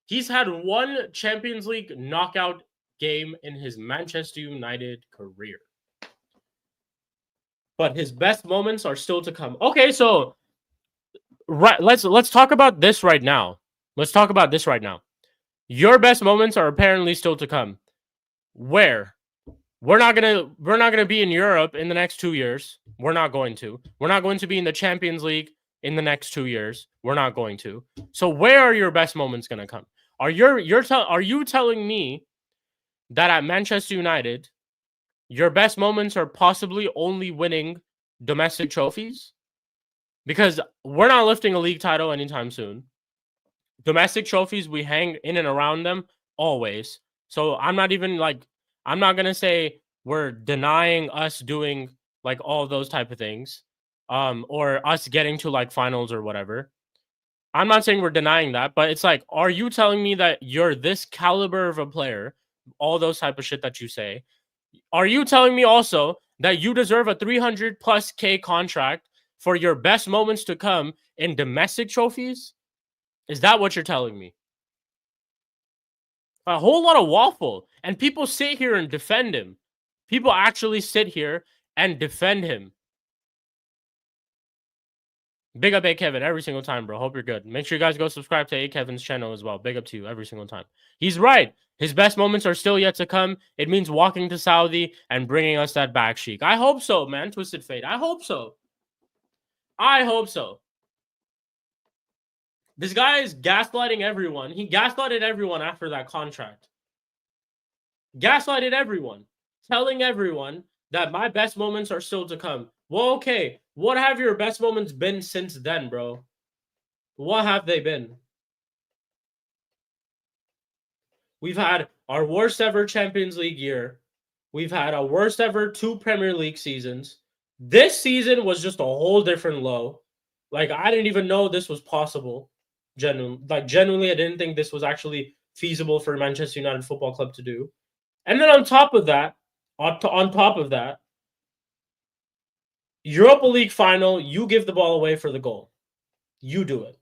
B: He's had one Champions League knockout game in his Manchester United career. But his best moments are still to come. Okay, so right, let's talk about this right now. Let's talk about this right now. Your best moments are apparently still to come. Where We're not gonna be in Europe in the next 2 years. We're not going to. We're not going to be in the Champions League in the next 2 years. We're not going to. So where are your best moments gonna come? Are you telling me that at Manchester United, your best moments are possibly only winning domestic trophies? Because we're not lifting a league title anytime soon. Domestic trophies, we hang in and around them always. So I'm not going to say we're denying us doing like all those type of things, or us getting to like finals or whatever. I'm not saying we're denying that, but it's like, are you telling me that you're this caliber of a player, all those type of shit that you say? Are you telling me also that you deserve a 300+ K contract for your best moments to come in domestic trophies? Is that what you're telling me? A whole lot of waffle. And people sit here and defend him. People actually sit here and defend him. Big up A Kevin every single time, bro. Hope you're good. Make sure you guys go subscribe to A Kevin's channel as well. Big up to you every single time. He's right. His best moments are still yet to come. It means walking to Saudi and bringing us that back chic. I hope so, man. Twisted Fate. I hope so. I hope so. This guy is gaslighting everyone. He gaslighted everyone after that contract. Gaslighted everyone. Telling everyone that my best moments are still to come. Well, okay. What have your best moments been since then, bro? What have they been? We've had our worst ever Champions League year. We've had our worst ever 2 Premier League seasons. This season was just a whole different low. Like, I didn't even know this was possible. Genuinely, I didn't think this was actually feasible for Manchester United Football Club to do. And then on top of that, Europa League final, you give the ball away for the goal. You do it.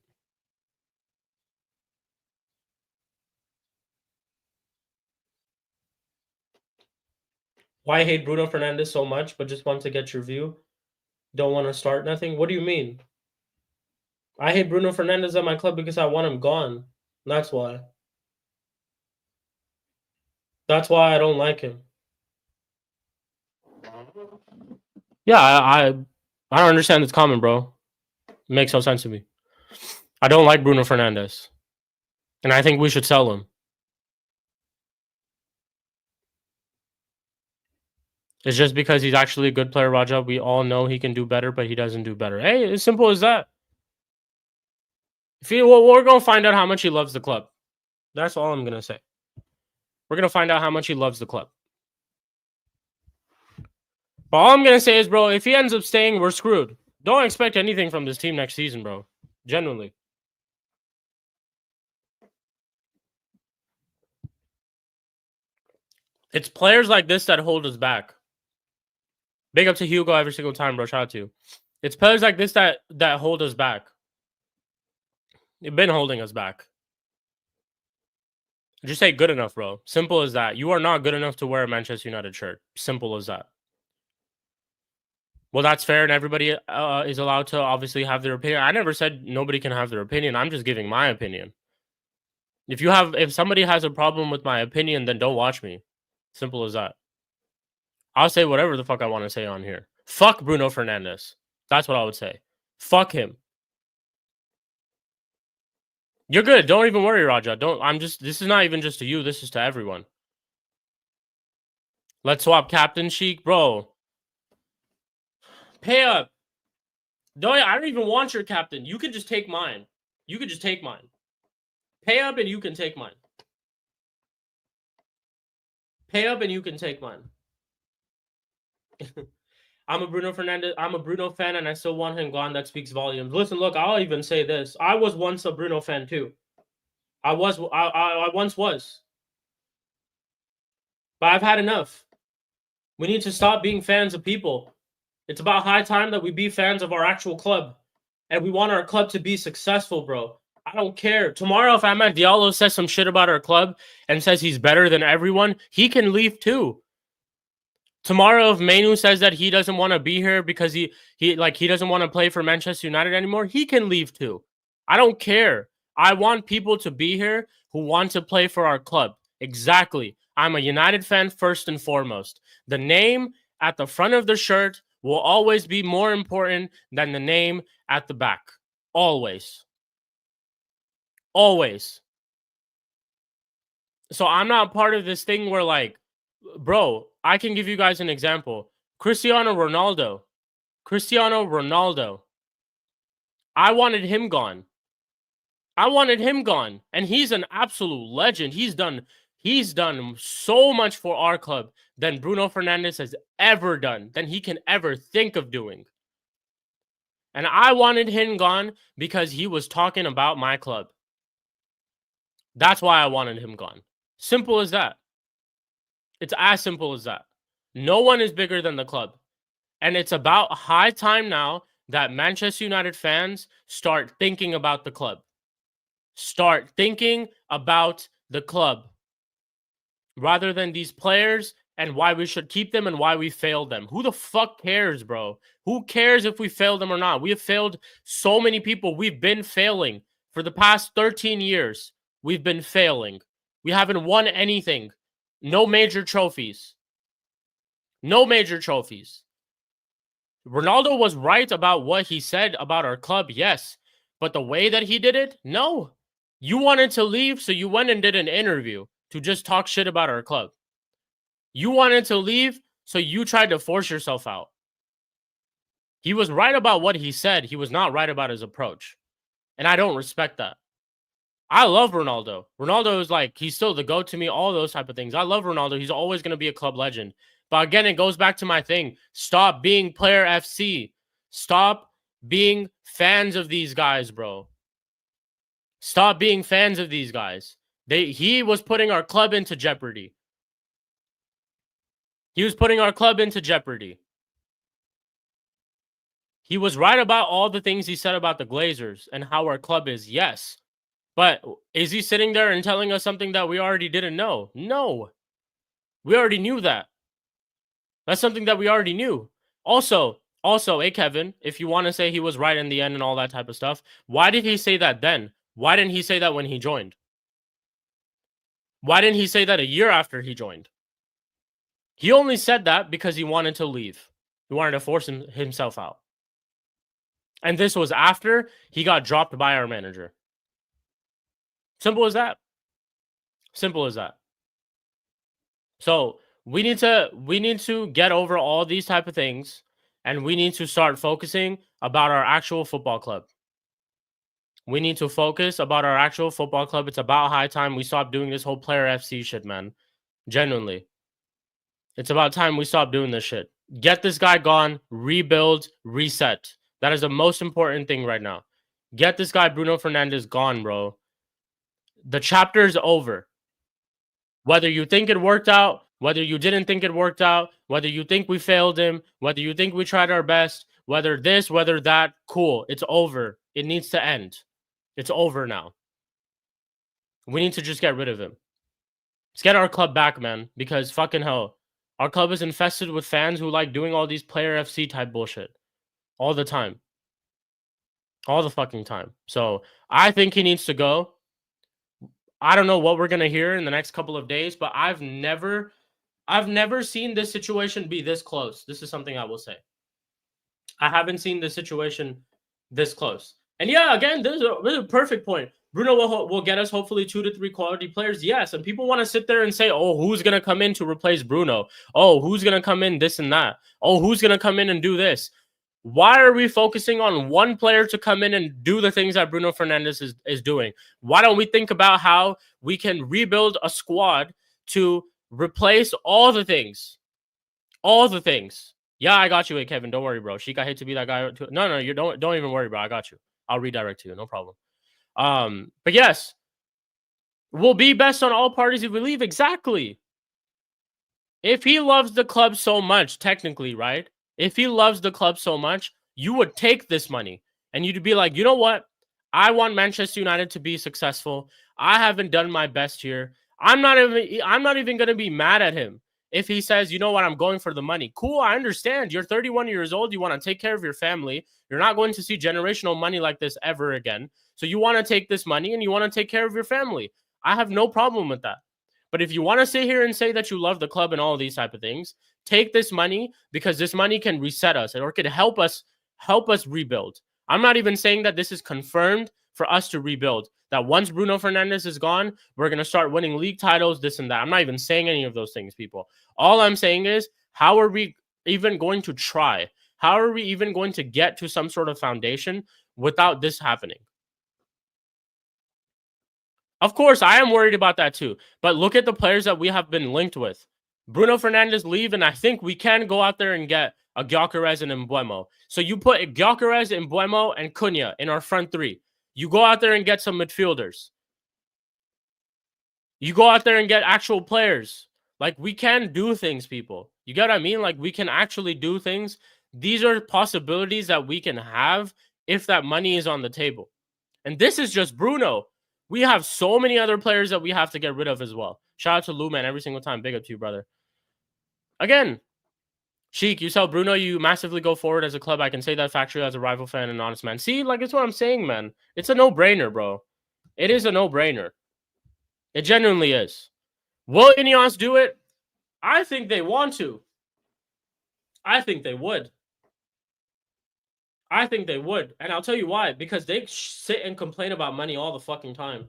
B: Why I hate Bruno Fernandes so much, but just want to get your view? Don't want to start nothing? What do you mean? I hate Bruno Fernandes at my club because I want him gone. That's why. That's why I don't like him. Yeah, I don't understand this comment, bro. It makes no sense to me. I don't like Bruno Fernandes. And I think we should sell him. It's just because he's actually a good player, Raja. We all know he can do better, but he doesn't do better. Hey, as simple as that. We're going to find out how much he loves the club. That's all I'm going to say. We're going to find out how much he loves the club. But all I'm going to say is, bro, if he ends up staying, we're screwed. Don't expect anything from this team next season, bro. Genuinely. It's players like this that hold us back. Big up to Hugo every single time, bro. Shout out to you. It's players like this that hold us back. They've been holding us back. Just say good enough, bro. Simple as that. You are not good enough to wear a Manchester United shirt. Simple as that. Well, that's fair, and everybody is allowed to obviously have their opinion. I never said nobody can have their opinion. I'm just giving my opinion. If somebody has a problem with my opinion, then don't watch me. Simple as that. I'll say whatever the fuck I want to say on here. Fuck Bruno Fernandes. That's what I would say. Fuck him. You're good. Don't even worry, Raja. This is not even just to you. This is to everyone. Let's swap Captain Sheik, bro. Pay up. I don't even want your captain. You can just take mine. You can just take mine. Pay up and you can take mine. Pay up and you can take mine. I'm a Bruno fan, and I still want him gone. That speaks volumes. Listen, look, I'll even say this. I was once a Bruno fan too. I once was. But I've had enough. We need to stop being fans of people. It's about high time that we be fans of our actual club. And we want our club to be successful, bro. I don't care. Tomorrow, if Ahmed Diallo says some shit about our club and says he's better than everyone, he can leave too. Tomorrow, if Mainu says that he doesn't want to be here because he doesn't want to play for Manchester United anymore, he can leave too. I don't care. I want people to be here who want to play for our club. Exactly. I'm a United fan first and foremost. The name at the front of the shirt will always be more important than the name at the back. Always. Always. So I'm not part of this thing where, like, bro, I can give you guys an example. Cristiano Ronaldo. I wanted him gone. And he's an absolute legend. He's done so much for our club than Bruno Fernandes has ever done, than he can ever think of doing. And I wanted him gone because he was talking about my club. That's why I wanted him gone. Simple as that. It's as simple as that. No one is bigger than the club. And it's about high time now that Manchester United fans start thinking about the club. Start thinking about the club rather than these players and why we should keep them and why we failed them. Who the fuck cares, bro? Who cares if we failed them or not? We have failed so many people. We've been failing for the past 13 years. We've been failing. We haven't won anything. No major trophies. No major trophies. Ronaldo was right about what he said about our club, yes. But the way that he did it, no. You wanted to leave, so you went and did an interview to just talk shit about our club. You wanted to leave, so you tried to force yourself out. He was right about what he said. He was not right about his approach. And I don't respect that. I love Ronaldo. Ronaldo is like, he's still the GOAT to me, all those type of things. I love Ronaldo. He's always going to be a club legend. But again, it goes back to my thing. Stop being player FC. Stop being fans of these guys, bro. Stop being fans of these guys. He was putting our club into jeopardy. He was putting our club into jeopardy. He was right about all the things he said about the Glazers and how our club is, yes. But is he sitting there and telling us something that we already didn't know? No. We already knew that. That's something that we already knew. Also, hey, Kevin, if you want to say he was right in the end and all that type of stuff, why did he say that then? Why didn't he say that when he joined? Why didn't he say that a year after he joined? He only said that because he wanted to leave. He wanted to force himself out. And this was after he got dropped by our manager. Simple as that. Simple as that. So we need to get over all these type of things, and we need to start focusing about our actual football club. We need to focus about our actual football club. It's about high time we stop doing this whole player FC shit, man. Genuinely. It's about time we stop doing this shit. Get this guy gone, rebuild, reset. That is the most important thing right now. Get this guy Bruno Fernandes gone, bro. The chapter is over. Whether you think it worked out, whether you didn't think it worked out, whether you think we failed him, whether you think we tried our best, whether this, whether that, cool. It's over. It needs to end. It's over now. We need to just get rid of him. Let's get our club back, man, because fucking hell. Our club is infested with fans who like doing all these player FC type bullshit. All the time. All the fucking time. So I think he needs to go. I don't know what we're going to hear in the next couple of days, but I've never seen this situation be this close. This is something I will say. I haven't seen this situation this close. And yeah, again, this is a perfect point. Bruno will get us hopefully 2 to 3 quality players. Yes, and people want to sit there and say, oh, who's going to come in to replace Bruno? Oh, who's going to come in this and that? Oh, who's going to come in and do this? Why are we focusing on one player to come in and do the things that Bruno Fernandes is doing? Why don't we think about how we can rebuild a squad to replace all the things? All the things. Yeah, I got you, hey, Kevin. Don't worry, bro. Sheik, I hate to be that guy. No, you don't even worry, bro. I got you. I'll redirect you. No problem. But yes, we'll be best on all parties if we leave. Exactly. If he loves the club so much, technically, right? If he loves the club so much, you would take this money and you'd be like, you know what? I want Manchester United to be successful. I haven't done my best here. I'm not even going to be mad at him if he says, you know what, I'm going for the money. Cool, I understand. You're 31 years old. You want to take care of your family. You're not going to see generational money like this ever again. So you want to take this money and you want to take care of your family. I have no problem with that. But if you want to sit here and say that you love the club and all these type of things, take this money, because this money can reset us or could help us rebuild. I'm not even saying that this is confirmed for us to rebuild. That once Bruno Fernandes is gone, we're going to start winning league titles, this and that. I'm not even saying any of those things, people. All I'm saying is, how are we even going to try? How are we even going to get to some sort of foundation without this happening? Of course, I am worried about that too. But look at the players that we have been linked with. Bruno Fernandes leave, and I think we can go out there and get a Gyökeres and Mbeumo. So you put Gyökeres, Mbeumo, and Cunha in our front three. You go out there and get some midfielders. You go out there and get actual players. Like, we can do things, people. You get what I mean? Like, we can actually do things. These are possibilities that we can have if that money is on the table. And this is just Bruno. We have so many other players that we have to get rid of as well. Shout out to Lou, man, every single time. Big up to you, brother. Again, Sheik, you sell Bruno, you massively go forward as a club. I can say that factually as a rival fan and honest man. See, like, it's what I'm saying, man. It's a no-brainer, bro. It is a no-brainer. It genuinely is. Will Ineos do it? I think they want to. I think they would. I think they would. And I'll tell you why. Because they sit and complain about money all the fucking time.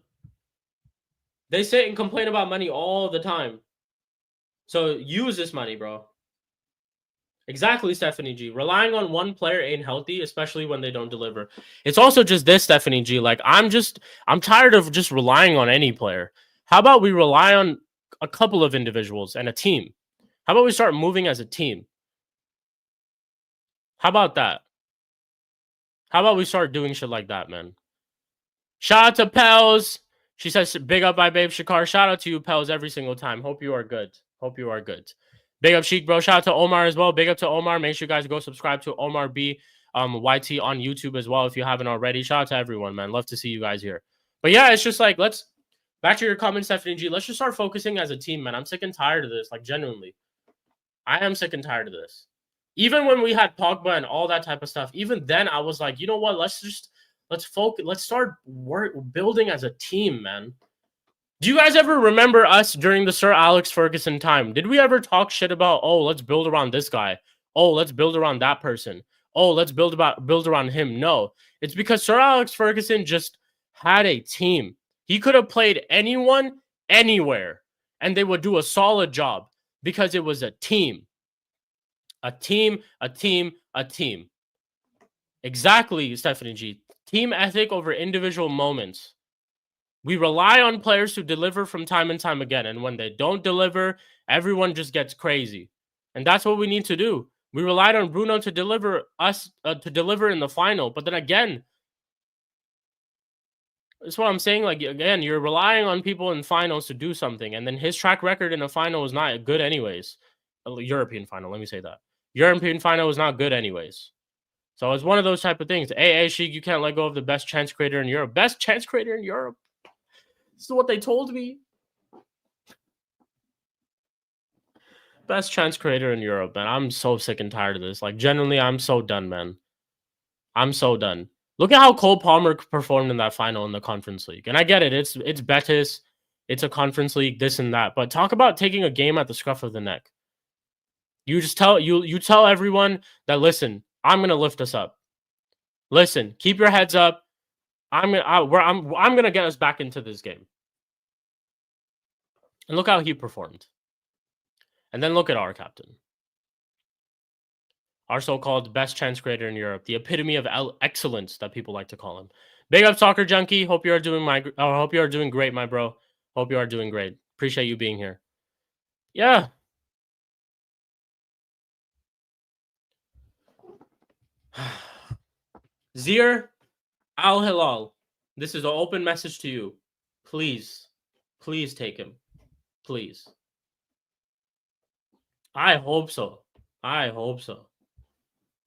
B: They sit and complain about money all the time. So use this money, bro. Exactly, Stephanie G. Relying on one player ain't healthy, especially when they don't deliver. It's also just this, Stephanie G. Like, I'm tired of just relying on any player. How about we rely on a couple of individuals and a team? How about we start moving as a team? How about that? How about we start doing shit like that, man? Shout out to Pels. She says, big up by Babe Shakar. Shout out to you, Pels, every single time. Hope you are good. Hope you are good. Big up Sheik, bro. Shout out to Omar as well. Big up to Omar. Make sure you guys go subscribe to Omar B YT on YouTube as well if you haven't already. Shout out to everyone, man. Love to see you guys here. But yeah, it's just like, let's back to your comments, Stephanie G. Let's just start focusing as a team, man. I'm sick and tired of this. Like, genuinely. I am sick and tired of this. Even when we had Pogba and all that type of stuff, even then I was like, you know what? Let's focus. Let's start building as a team, man. Do you guys ever remember us during the Sir Alex Ferguson time? Did we ever talk shit about, oh, let's build around this guy? Oh, let's build around that person. Oh, let's build around him. No, it's because Sir Alex Ferguson just had a team. He could have played anyone, anywhere, and they would do a solid job because it was a team. A team, a team, a team. Exactly, Stephanie G. Team ethic over individual moments. We rely on players to deliver from time and time again. And when they don't deliver, everyone just gets crazy. And that's what we need to do. We relied on Bruno to deliver in the final. But then again, that's what I'm saying. Like, again, you're relying on people in finals to do something. And then his track record in the final was not good anyways. European final, let me say that. European final was not good anyways. So it's one of those type of things. Hey, Sheik, you can't let go of the best chance creator in Europe. Best chance creator in Europe. This is what they told me. Best chance creator in Europe, man. I'm so sick and tired of this. Like, genuinely, I'm so done, man. I'm so done. Look at how Cole Palmer performed in that final in the Conference League. And I get it. It's Betis. It's a Conference League, this and that. But talk about taking a game at the scruff of the neck. You just tell everyone that, listen, I'm gonna lift us up. Listen, keep your heads up. I'm gonna get us back into this game. And look how he performed. And then look at our captain, our so-called best chance creator in Europe, the epitome of excellence that people like to call him. Big up, Soccer Junkie. Hope you are doing great, my bro. Hope you are doing great. Appreciate you being here. Yeah. Zir Al-Hilal, this is an open message to you. Please take him. Please. I hope so. I hope so.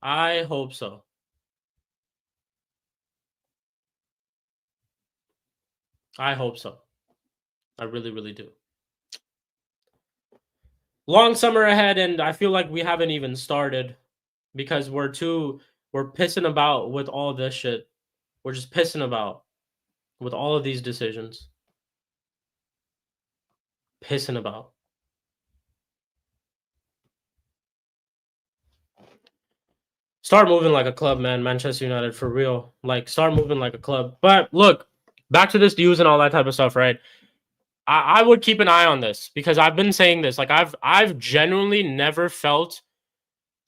B: I hope so. I hope so. I really, really do. Long summer ahead, and I feel like we haven't even started because we're pissing about with all this shit. We're just pissing about with all of these decisions. pissing about? Start moving like a club, man. Manchester United, for real. Like, start moving like a club. But look, back to this news and all that type of stuff, right? I would keep an eye on this because I've been saying this. Like, I've genuinely never felt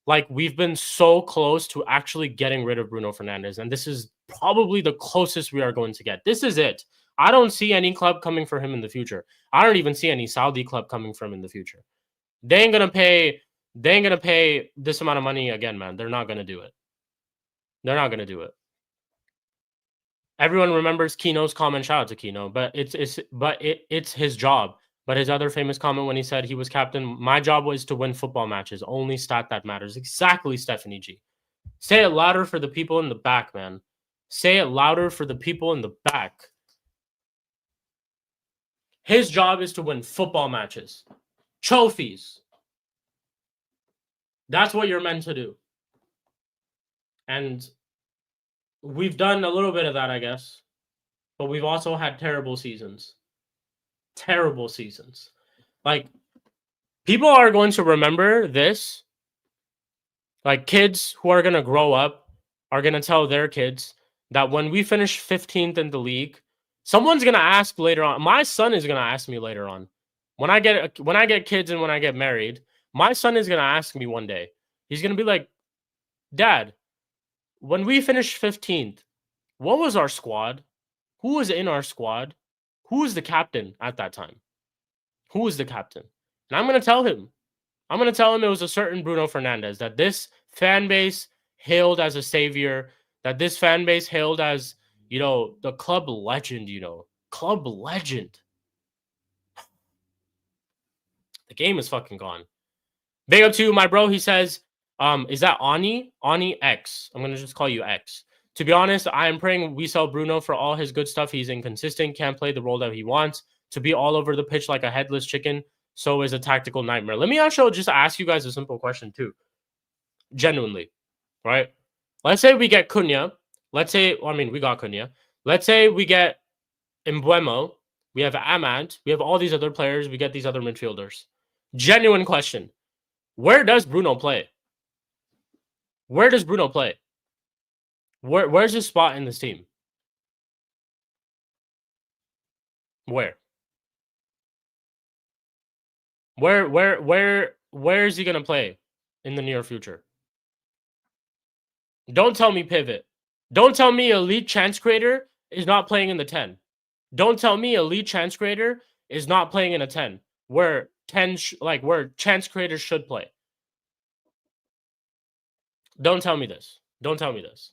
B: like we've been so close to actually getting rid of Bruno Fernandes. And this is probably the closest we are going to get. This is it. I don't see any club coming for him in the future. I don't even see any Saudi club coming for him in the future. They ain't gonna pay this amount of money again, man. They're not gonna do it. They're not gonna do it. Everyone remembers Keno's comment. Shout out to Keno, but it's his job. But his other famous comment when he said he was captain, my job was to win football matches. Only stat that matters. Exactly, Stephanie G. Say it louder for the people in the back, man. Say it louder for the people in the back. His job is to win football matches. Trophies. That's what you're meant to do. And we've done a little bit of that, I guess. But we've also had terrible seasons. Terrible seasons. Like, people are going to remember this. Like, kids who are going to grow up are going to tell their kids that when we finish 15th in the league, someone's going to ask later on. My son is going to ask me later on. When I get kids and when I get married, my son is going to ask me one day. He's going to be like, Dad, when we finished 15th, what was our squad? Who was in our squad? Who was the captain at that time? Who was the captain? And I'm going to tell him. I'm going to tell him it was a certain Bruno Fernandes, that this fan base hailed as a savior, that this fan base hailed as, you know, the club legend, you know. Club legend. The game is fucking gone. Big up to you, my bro. He says, is that Ani? Ani X. I'm going to just call you X. To be honest, I am praying we sell Bruno for all his good stuff. He's inconsistent, can't play the role that he wants. To be all over the pitch like a headless chicken, so is a tactical nightmare. Let me actually just ask you guys a simple question too. Genuinely, right? Let's say we get Cunha. Let's say, I mean, we got Cunha. Let's say we get Mbuemo. We have Amant. We have all these other players. We get these other midfielders. Genuine question. Where does Bruno play? Where does Bruno play? Where's his spot in this team? Where is he gonna play in the near future? Don't tell me pivot. Don't tell me elite chance creator is not playing in the 10. Don't tell me elite chance creator is not playing in a 10 where where chance creators should play. Don't tell me this. Don't tell me this.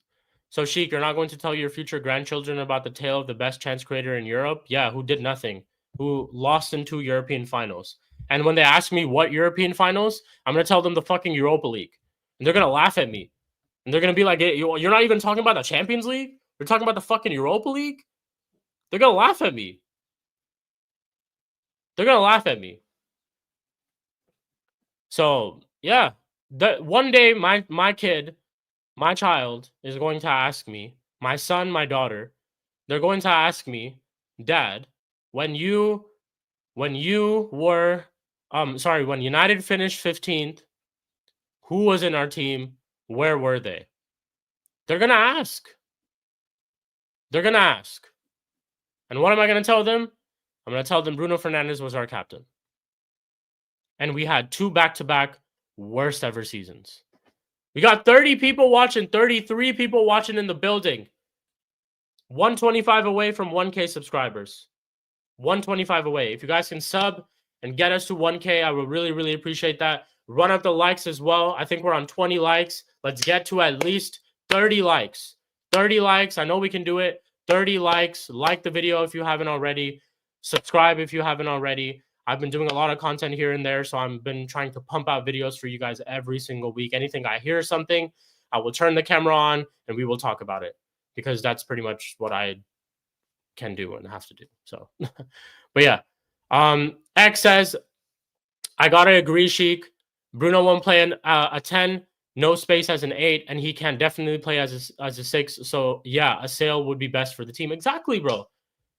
B: So, Sheik, you're not going to tell your future grandchildren about the tale of the best chance creator in Europe? Yeah, who did nothing, who lost in 2 European finals. And when they ask me what European finals, I'm going to tell them the fucking Europa League. And they're going to laugh at me. And they're going to be like, hey, you're not even talking about the Champions League? You're talking about the fucking Europa League? They're going to laugh at me. They're going to laugh at me. So, yeah. One day, my kid, my child is going to ask me, my son, my daughter, they're going to ask me, Dad, when United finished 15th, who was in our team? Where were they? They're going to ask. They're going to ask. And what am I going to tell them? I'm going to tell them Bruno Fernandes was our captain. And we had 2 back-to-back worst ever seasons. We got 30 people watching, 33 people watching in the building. 125 away from 1K subscribers. 125 away. If you guys can sub and get us to 1K, I would really, really appreciate that. Run up the likes as well. I think we're on 20 likes. Let's get to at least 30 likes. 30 likes. I know we can do it. 30 likes. Like the video if you haven't already. Subscribe if you haven't already. I've been doing a lot of content here and there, so I've been trying to pump out videos for you guys every single week. Anything I hear something, I will turn the camera on and we will talk about it because that's pretty much what I can do and have to do. So, but yeah. X says, I gotta agree, Sheik. Bruno won't play a 10, no space as an 8, and he can definitely play as a 6. So yeah, a sale would be best for the team. Exactly, bro.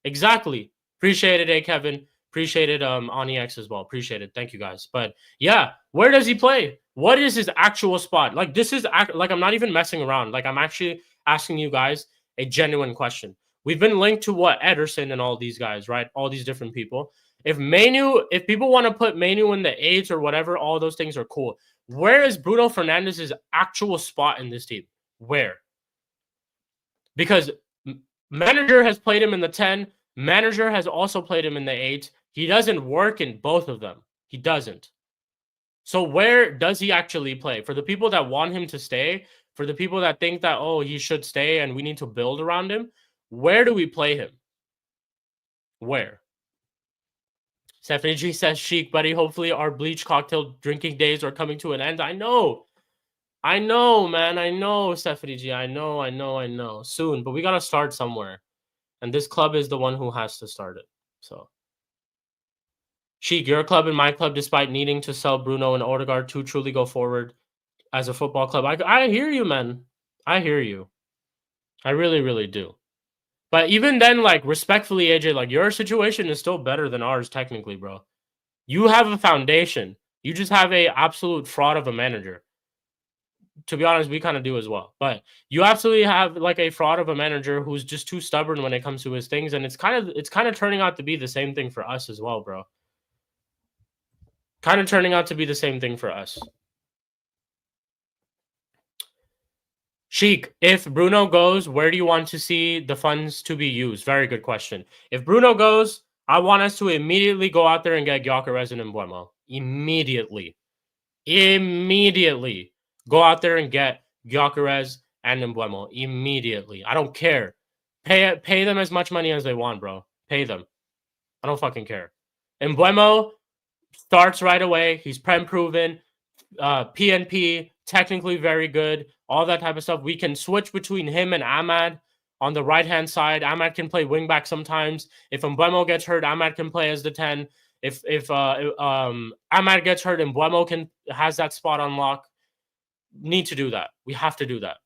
B: Exactly. Appreciate it, Kevin. Appreciate it, Oni X as well. Appreciate it. Thank you guys. But yeah, where does he play? What is his actual spot? Like, this is like, I'm not even messing around. Like, I'm actually asking you guys a genuine question. We've been linked to what Ederson and all these guys, right? All these different people. If people want to put Manu in the 8s or whatever, all those things are cool. Where is Bruno Fernandes' actual spot in this team? Where? Because manager has played him in the 10. Manager has also played him in the 8. He doesn't work in both of them. He doesn't. So where does he actually play? For the people that want him to stay, for the people that think that, oh, he should stay and we need to build around him, where do we play him? Where? Stephanie G says, Chic, buddy, hopefully our bleach cocktail drinking days are coming to an end. I know, man. I know, Stephanie G. I know. Soon, but we got to start somewhere. And this club is the one who has to start it. So, Sheik, your club and my club, despite needing to sell Bruno and Odegaard to truly go forward as a football club. I hear you, man. I hear you. I really, really do. But even then, like, respectfully, AJ, like, your situation is still better than ours, technically, bro. You have a foundation. You just have a absolute fraud of a manager. To be honest, we kind of do as well. But you absolutely have like a fraud of a manager who's just too stubborn when it comes to his things, and it's kind of turning out to be the same thing for us as well, bro. Kind of turning out to be the same thing for us. Sheik, if Bruno goes, where do you want to see the funds to be used? Very good question. If Bruno goes, I want us to immediately go out there and get Gyökeres and Mbeumo. Immediately. Go out there and get Gyökeres and Mbeumo. Immediately. I don't care. Pay them as much money as they want, bro. Pay them. I don't fucking care. Mbeumo starts right away. He's prem proven. PNP, technically very good. All that type of stuff. We can switch between him and Ahmad on the right-hand side. Ahmad can play wingback sometimes. If Mbeumo gets hurt, Ahmad can play as the 10. If Ahmad gets hurt and Mbeumo has that spot on lock, need to do that. We have to do that.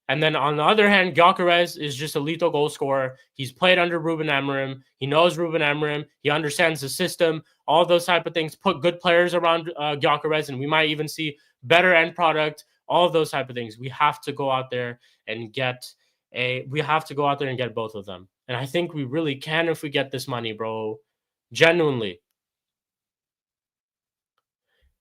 B: And then on the other hand, Gyökeres is just a lethal goal scorer. He's played under Ruben Amorim. He knows Ruben Amorim. He understands the system. All those type of things. Put good players around Gyökeres, and we might even see better end product. All of those type of things. We have to go out there and get both of them. And I think we really can if we get this money, bro. Genuinely.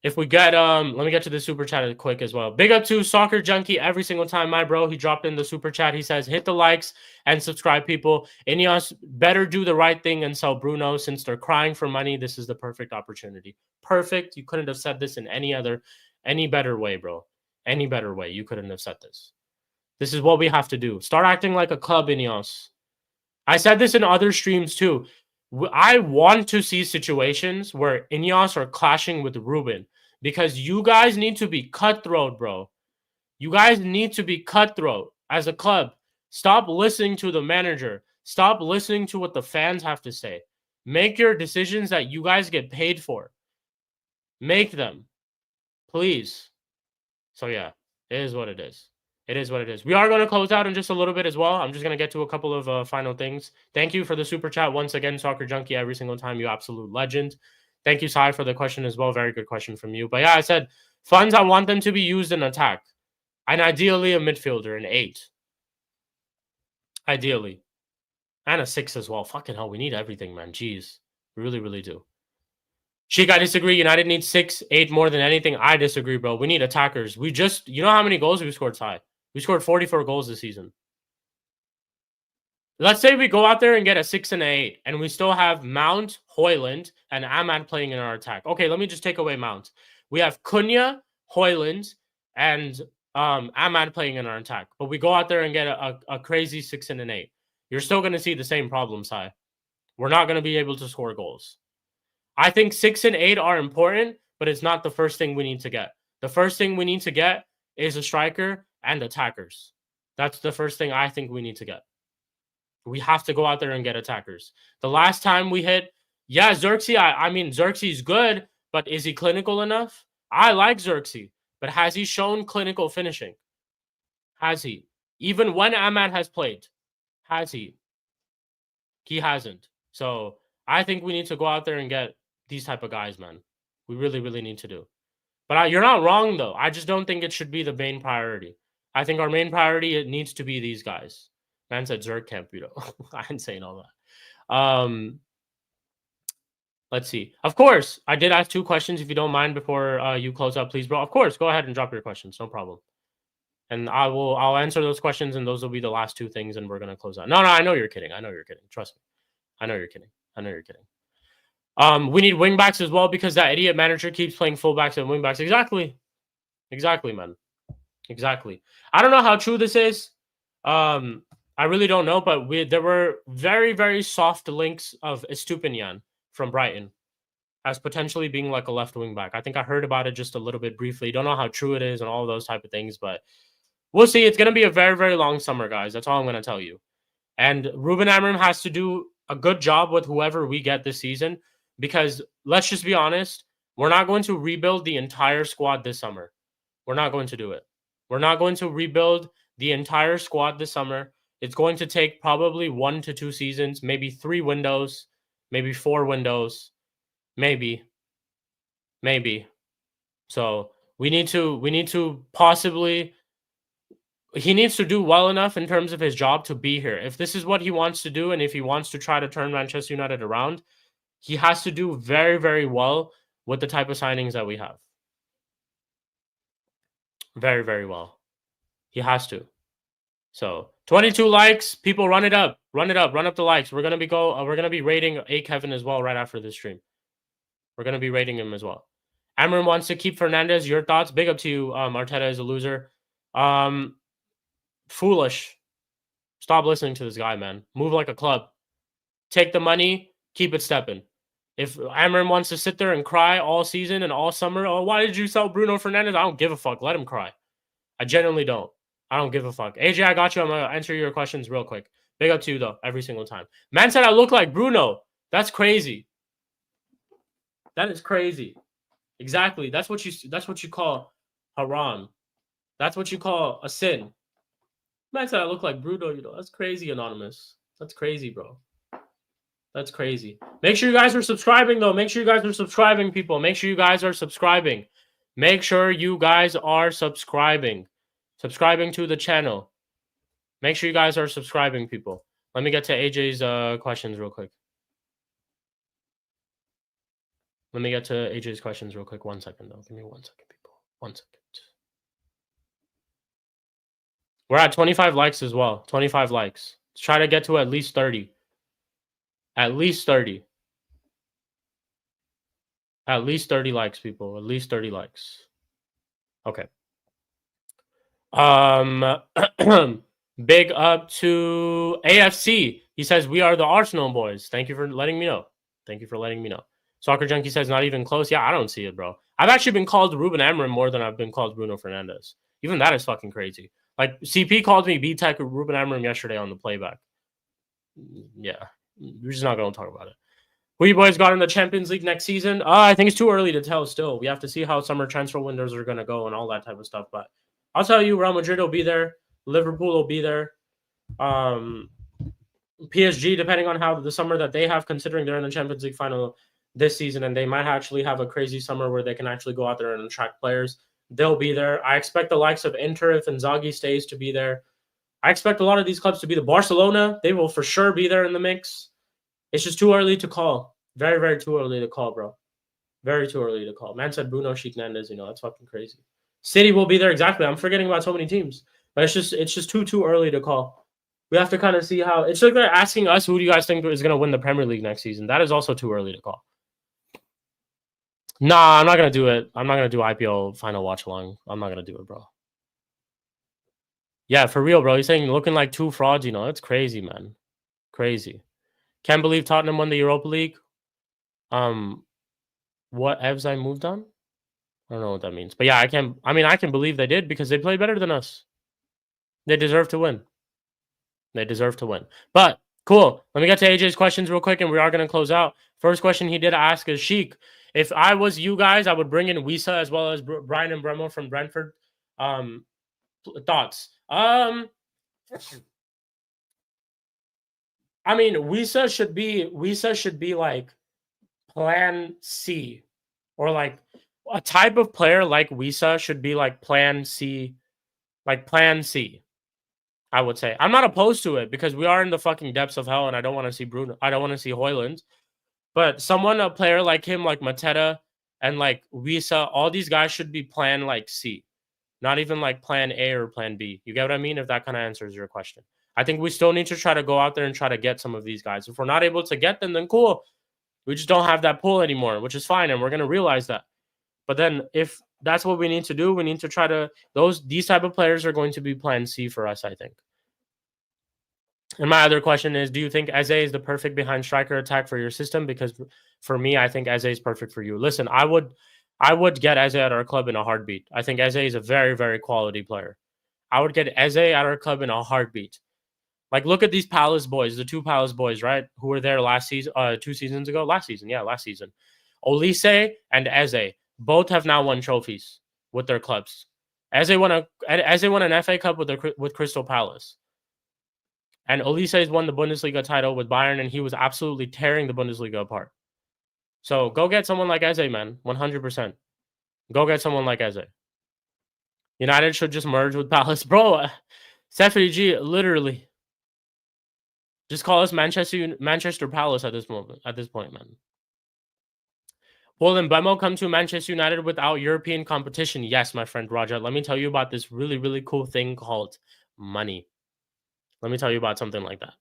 B: If we get, let me get to the super chat quick as well. Big up to Soccer Junkie every single time, my bro. He dropped in the super chat. He says, hit the likes and subscribe, people. Ineos better do the right thing and sell Bruno since they're crying for money. This is the perfect opportunity. Perfect. You couldn't have said this in any better way, bro. Any better way. You couldn't have said this. This is what we have to do. Start acting like a club, Ineos. I said this in other streams too. I want to see situations where Ineos are clashing with Ruben because you guys need to be cutthroat, bro. You guys need to be cutthroat as a club. Stop listening to the manager. Stop listening to what the fans have to say. Make your decisions that you guys get paid for. Make them. Please. So yeah, it is what it is. It is what it is. We are going to close out in just a little bit as well. I'm just going to get to a couple of final things. Thank you for the super chat once again, Soccer Junkie, every single time. You absolute legend. Thank you, Sai, for the question as well. Very good question from you. But yeah, I said funds, I want them to be used in attack. And ideally a midfielder, an 8. Ideally. And a 6 as well. Fucking hell, we need everything, man. Jeez. We really, really do. Sheik, I disagree. United needs 6, 8 more than anything. I disagree, bro. We need attackers. You know how many goals we scored, Sai? We scored 44 goals this season. Let's say we go out there and get a 6 and an 8, and we still have Mount, Højlund, and Ahmad playing in our attack. Okay, let me just take away Mount. We have Cunha, Højlund, and Ahmad playing in our attack. But we go out there and get a crazy 6 and an 8. You're still going to see the same problems, Sai. We're not going to be able to score goals. I think 6 and 8 are important, but it's not the first thing we need to get. The first thing we need to get is a striker and attackers. That's the first thing I think we need to get. We have to go out there and get attackers. The last time we hit, yeah, Xerxes, I mean, Xerxes is good, but is he clinical enough? I like Xerxes, but has he shown clinical finishing? Has he? Even when Ahmad has played, has he? He hasn't. So I think we need to go out there and get these type of guys, man. We really, really need to do. But you're not wrong, though. I just don't think it should be the main priority. I think our main priority, it needs to be these guys. Man said Zerk camp, you know. I ain't saying all that. Let's see. Of course, I did ask 2 questions. If you don't mind, before you close up, please, bro. Of course, go ahead and drop your questions. No problem. And I'll answer those questions, and those will be the last 2 things, and we're gonna close out. No, I know you're kidding. I know you're kidding. Trust me. I know you're kidding. I know you're kidding. We need wingbacks as well because that idiot manager keeps playing fullbacks and wingbacks. Exactly, man. Exactly. I don't know how true this is. I really don't know, but there were very, very soft links of Estupinian from Brighton as potentially being like a left wing back. I think I heard about it just a little bit briefly. Don't know how true it is and all those type of things, but we'll see. It's going to be a very, very long summer, guys. That's all I'm going to tell you. And Ruben Amorim has to do a good job with whoever we get this season because let's just be honest, we're not going to rebuild the entire squad this summer. We're not going to do it. We're not going to rebuild the entire squad this summer. It's going to take probably 1 to 2 seasons, maybe 3 windows, maybe 4 windows, maybe. So we need to possibly, he needs to do well enough in terms of his job to be here. If this is what he wants to do, and if he wants to try to turn Manchester United around, he has to do very, very well with the type of signings that we have. Very, very well. He has to. So 22 likes, people, run it up, run up the likes. We're gonna be rating A Kevin as well right after this stream. We're gonna be rating him as well. Amarin wants to keep Fernandez. Your thoughts? Big up to you. Arteta is a loser. Foolish. Stop listening to this guy, man. Move like a club. Take the money. Keep it stepping. If Amarin wants to sit there and cry all season and all summer, oh, why did you sell Bruno Fernandes? I don't give a fuck. Let him cry. I genuinely don't. I don't give a fuck. AJ, I got you. I'm going to answer your questions real quick. Big up to you, though, every single time. Man said I look like Bruno. That's crazy. That is crazy. Exactly. That's what you call haram. That's what you call a sin. Man said I look like Bruno, you know. That's crazy, Anonymous. That's crazy, bro. That's crazy. Make sure you guys are subscribing, though. Make sure you guys are subscribing, people. Make sure you guys are subscribing. Make sure you guys are subscribing. Subscribing to the channel. Make sure you guys are subscribing, people. Let me get to AJ's questions real quick. Let me get to AJ's questions real quick. 1 second, though. Give me 1 second, people. 1 second. We're at 25 likes as well. 25 likes. Let's try to get to at least 30. At least 30. At least 30 likes, people. At least 30 likes. Okay. Big up to AFC. He says, we are the Arsenal boys. Thank you for letting me know. Thank you for letting me know. Soccer Junkie says, not even close. Yeah, I don't see it, bro. I've actually been called Ruben Amorim more than I've been called Bruno Fernandes. Even that is fucking crazy. Like, CP called me B-Tech Ruben Amorim yesterday on the playback. Yeah. We're just not going to talk about it. Who you boys got in the Champions League next season? I think it's too early to tell still. We have to see how summer transfer windows are going to go and all that type of stuff. But I'll tell you, Real Madrid will be there. Liverpool will be there. PSG, depending on how the summer that they have, considering they're in the Champions League final this season, and they might actually have a crazy summer where they can actually go out there and attract players. They'll be there. I expect the likes of Inter, if Inzaghi stays, to be there. I expect a lot of these clubs to be the Barcelona. They will for sure be there in the mix. It's just too early to call. Very, very too early to call, bro. Very too early to call. Man said Bruno Fernandes, you know, that's fucking crazy. City will be there, exactly. I'm forgetting about so many teams. But it's just too early to call. We have to kind of see how. It's like they're asking us, who do you guys think is going to win the Premier League next season? That is also too early to call. Nah, I'm not going to do it. I'm not going to do IPL final watch along. I'm not going to do it, bro. Yeah, for real, bro. He's saying looking like 2 frauds, you know. That's crazy, man. Crazy. Can't believe Tottenham won the Europa League. What Evs I moved on? I don't know what that means. But yeah, I can believe they did because they played better than us. They deserve to win. They deserve to win. But cool. Let me get to AJ's questions real quick, and we are going to close out. First question he did ask is, Sheik, if I was you guys, I would bring in Wisa as well as Brian and Bremo from Brentford. Thoughts? I mean, Wisa should be like plan C, or like a type of player like Wisa should be like plan C, I would say. I'm not opposed to it because we are in the fucking depths of hell, and I don't want to see Bruno. I don't want to see Hoyland. But a player like him, like Mateta and like Wisa, all these guys should be plan like C, not even like plan A or plan B. You get what I mean? If that kind of answers your question. I think we still need to try to go out there and try to get some of these guys. If we're not able to get them, then cool. We just don't have that pull anymore, which is fine, and we're going to realize that. But then if that's what we need to do, we need to try to these type of players are going to be plan C for us, I think. And my other question is, do you think Eze is the perfect behind striker attack for your system? Because for me, I think Eze is perfect for you. Listen, I would get Eze at our club in a heartbeat. I think Eze is a very, very quality player. I would get Eze at our club in a heartbeat. Like, look at these Palace boys, the two Palace boys, right? Who were there last season, 2 seasons ago? Last season. Olise and Eze both have now won trophies with their clubs. Eze won an FA Cup with Crystal Palace. And Olise has won the Bundesliga title with Bayern, and he was absolutely tearing the Bundesliga apart. So go get someone like Eze, man. 100%. Go get someone like Eze. United should just merge with Palace. Bro, Stephanie G, literally. Just call us Manchester Palace at this point, man. Will Mbemo come to Manchester United without European competition? Yes, my friend Roger. Let me tell you about this really, really cool thing called money. Let me tell you about something like that.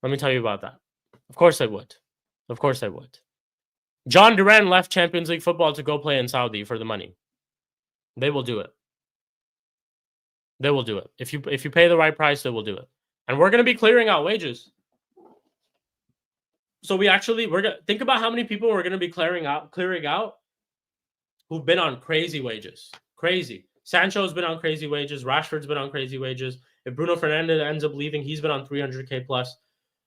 B: Let me tell you about that. Of course I would. Of course I would. John Duran left Champions League football to go play in Saudi for the money. They will do it. They will do it. If you pay the right price, they will do it. And we're going to be clearing out wages. So we're going to think about how many people we're going to be clearing out who've been on crazy wages. Crazy. Sancho's been on crazy wages. Rashford's been on crazy wages. If Bruno Fernandes ends up leaving, he's been on 300K plus.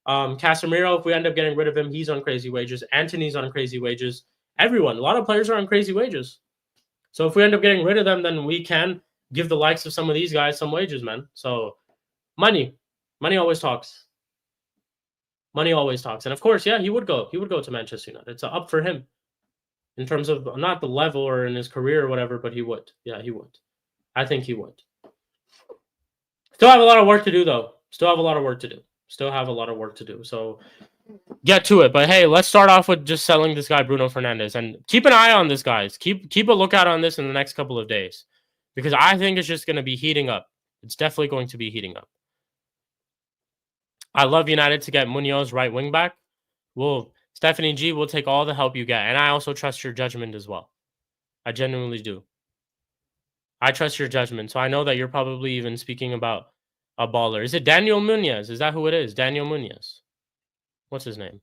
B: Casemiro, if we end up getting rid of him, he's on crazy wages. Anthony's on crazy wages. Everyone, a lot of players are on crazy wages. So if we end up getting rid of them, then we can give the likes of some of these guys some wages, man. So money always talks. Money always talks. And of course, yeah, he would go to Manchester United. It's up for him in terms of not the level or in his career or whatever, but he would. Yeah, he would. I think he would. Still have a lot of work to do, though. Still have a lot of work to do. So get to it. But hey, let's start off with just selling this guy, Bruno Fernandes. And keep an eye on this, guys. Keep a lookout on this in the next couple of days. Because I think it's just going to be heating up. It's definitely going to be heating up. I love United to get Munoz right wing back. Well, Stephanie G will take all the help you get. And I also trust your judgment as well. I genuinely do. I trust your judgment. So I know that you're probably even speaking about a baller. Is it Daniel Munoz? Is that who it is? Daniel Munoz. What's his name?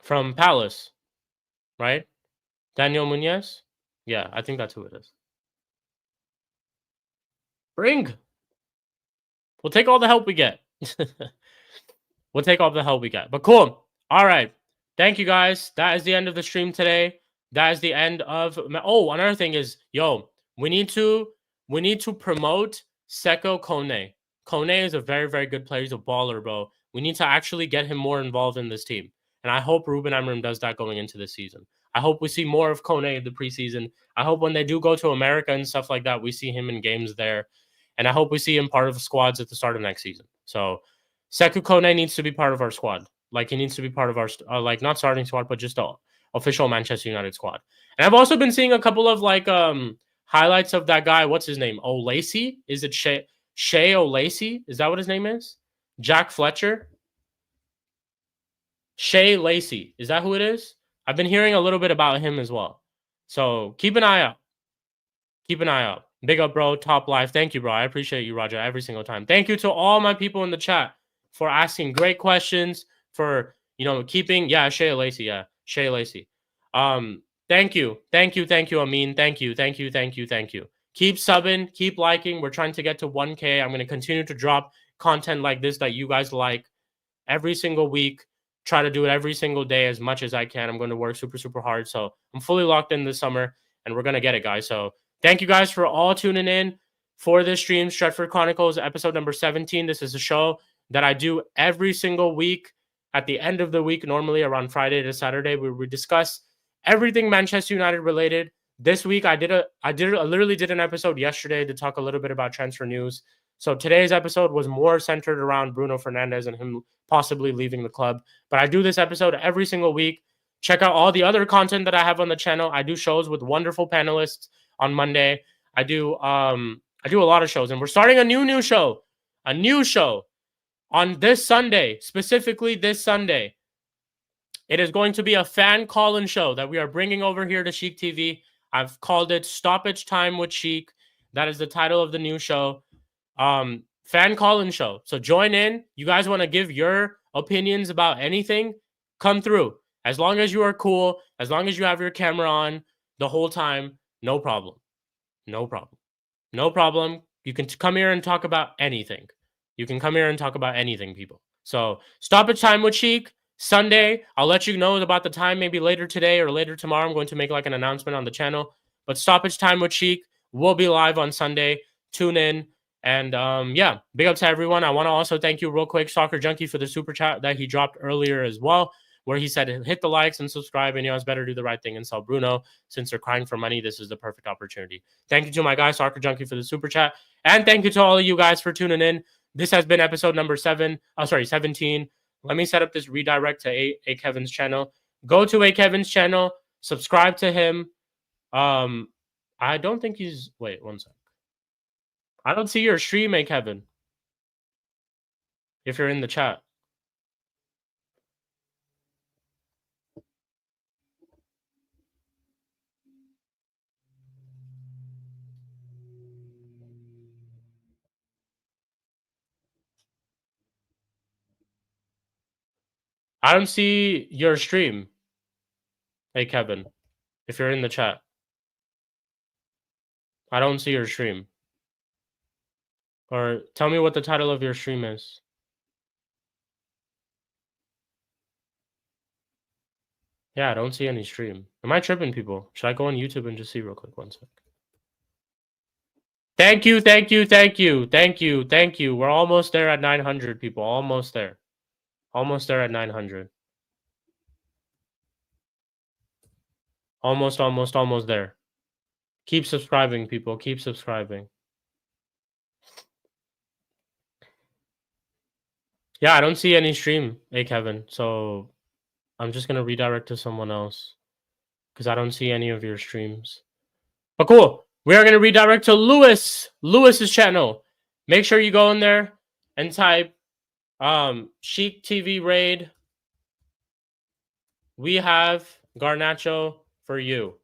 B: From Palace, right? Daniel Munoz? Yeah, I think that's who it is. Bring. We'll take all the help we get. We'll take all the help we get. But cool. All right. Thank you, guys. That is the end of the stream today. That is the end of... Oh, another thing is, we need to promote Seko Kone. Kone is a very, very good player. He's a baller, bro. We need to actually get him more involved in this team. And I hope Ruben Amorim does that going into this season. I hope we see more of Kone in the preseason. I hope when they do go to America and stuff like that, we see him in games there. And I hope we see him part of squads at the start of next season. So Sekou Kone needs to be part of our squad. Like, he needs to be part of our, not starting squad, but just the official Manchester United squad. And I've also been seeing a couple of, highlights of that guy. What's his name? O'Lacey? Is it Shea O'Lacey? Is that what his name is? Jack Fletcher? Shea Lacey. Is that who it is? I've been hearing a little bit about him as well. So keep an eye out. Keep an eye out. Big up, bro. Top life. Thank you, bro. I appreciate you, Roger, every single time. Thank you to all my people in the chat for asking great questions, for, keeping... Yeah, Shea Lacey. Yeah, Shea Lacey. Thank you. Amin. Thank you. Keep subbing. Keep liking. We're trying to get to 1K. I'm going to continue to drop content like this that you guys like every single week. Try to do it every single day as much as I can. I'm going to work super, super hard. So I'm fully locked in this summer, and we're going to get it, guys. So thank you guys for all tuning in. for this stream, Stretford Chronicles, episode number 17. This is a show that I do every single week at the end of the week, normally around Friday to Saturday, where we discuss everything Manchester United related. This week, I literally did an episode yesterday to talk a little bit about transfer news. So today's episode was more centered around Bruno Fernandes and him possibly leaving the club. But I do this episode every single week. Check out all the other content that I have on the channel. I do shows with wonderful panelists on Monday. I do a lot of shows, and we're starting a new show on this Sunday, specifically this Sunday. It is going to be a fan call-in show that we are bringing over here to Sheik TV. I've called it Stoppage Time with Sheik. That is the title of the new show. Fan call-in show. So join in. You guys want to give your opinions about anything? Come through. As long as you are cool, as long as you have your camera on the whole time, no problem. No problem. No problem. You can come here and talk about anything. You can come here and talk about anything, people. So Stoppage Time with Sheik. Sunday, I'll let you know about the time, maybe later today or later tomorrow. I'm going to make like an announcement on the channel. But Stoppage Time with Sheik will be live on Sunday. Tune in. And yeah, big up to everyone. I want to also thank you real quick, Soccer Junkie, for the super chat that he dropped earlier as well, where he said hit the likes and subscribe, and you know, it's better do the right thing and sell Bruno. Since they're crying for money, this is the perfect opportunity. Thank you to my guy, Soccer Junkie, for the super chat. And thank you to all of you guys for tuning in. This has been episode number 17. Let me set up this redirect to A Kevin's channel. Go to A Kevin's channel, subscribe to him. I don't think he's... Wait, one sec. I don't see your stream, A Kevin. If you're in the chat. I don't see your stream, hey Kevin, if you're in the chat. I don't see your stream. Or tell me what the title of your stream is. Yeah, I don't see any stream. Am I tripping, people? Should I go on YouTube and just see real quick? One sec. Thank you. We're almost there at 900, people. Almost there. Almost there at 900. Almost there. Keep subscribing, people. Keep subscribing. Yeah, I don't see any stream, hey Kevin. So I'm just gonna redirect to someone else because I don't see any of your streams. But cool. We are gonna redirect to Lewis's channel. Make sure you go in there and type Sheik TV raid. We have Garnacho for you.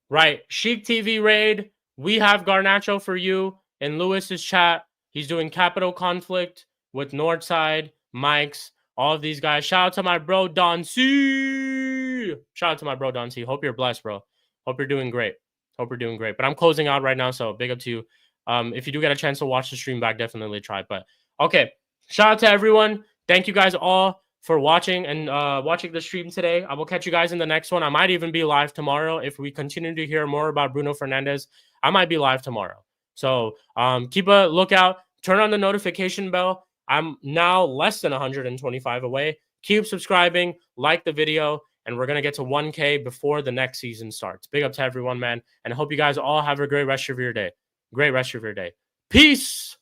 B: Right. Sheik TV raid. We have Garnacho for you in Lewis's chat. He's doing Capital Conflict with Northside, Mike's, all of these guys. Shout out to my bro, Don C. Shout out to my bro, Don C. Hope you're blessed, bro. Hope you're doing great. Hope you're doing great. But I'm closing out right now, so big up to you. If you do get a chance to watch the stream back, definitely try. But okay, shout out to everyone. Thank you guys all for watching and watching the stream today. I will catch you guys in the next one. I might even be live tomorrow. If we continue to hear more about Bruno Fernandes, I might be live tomorrow. So keep a lookout. Turn on the notification bell. I'm now less than 125 away. Keep subscribing, like the video, and we're going to get to 1K before the next season starts. Big up to everyone, man. And I hope you guys all have a great rest of your day. Great rest of your day. Peace.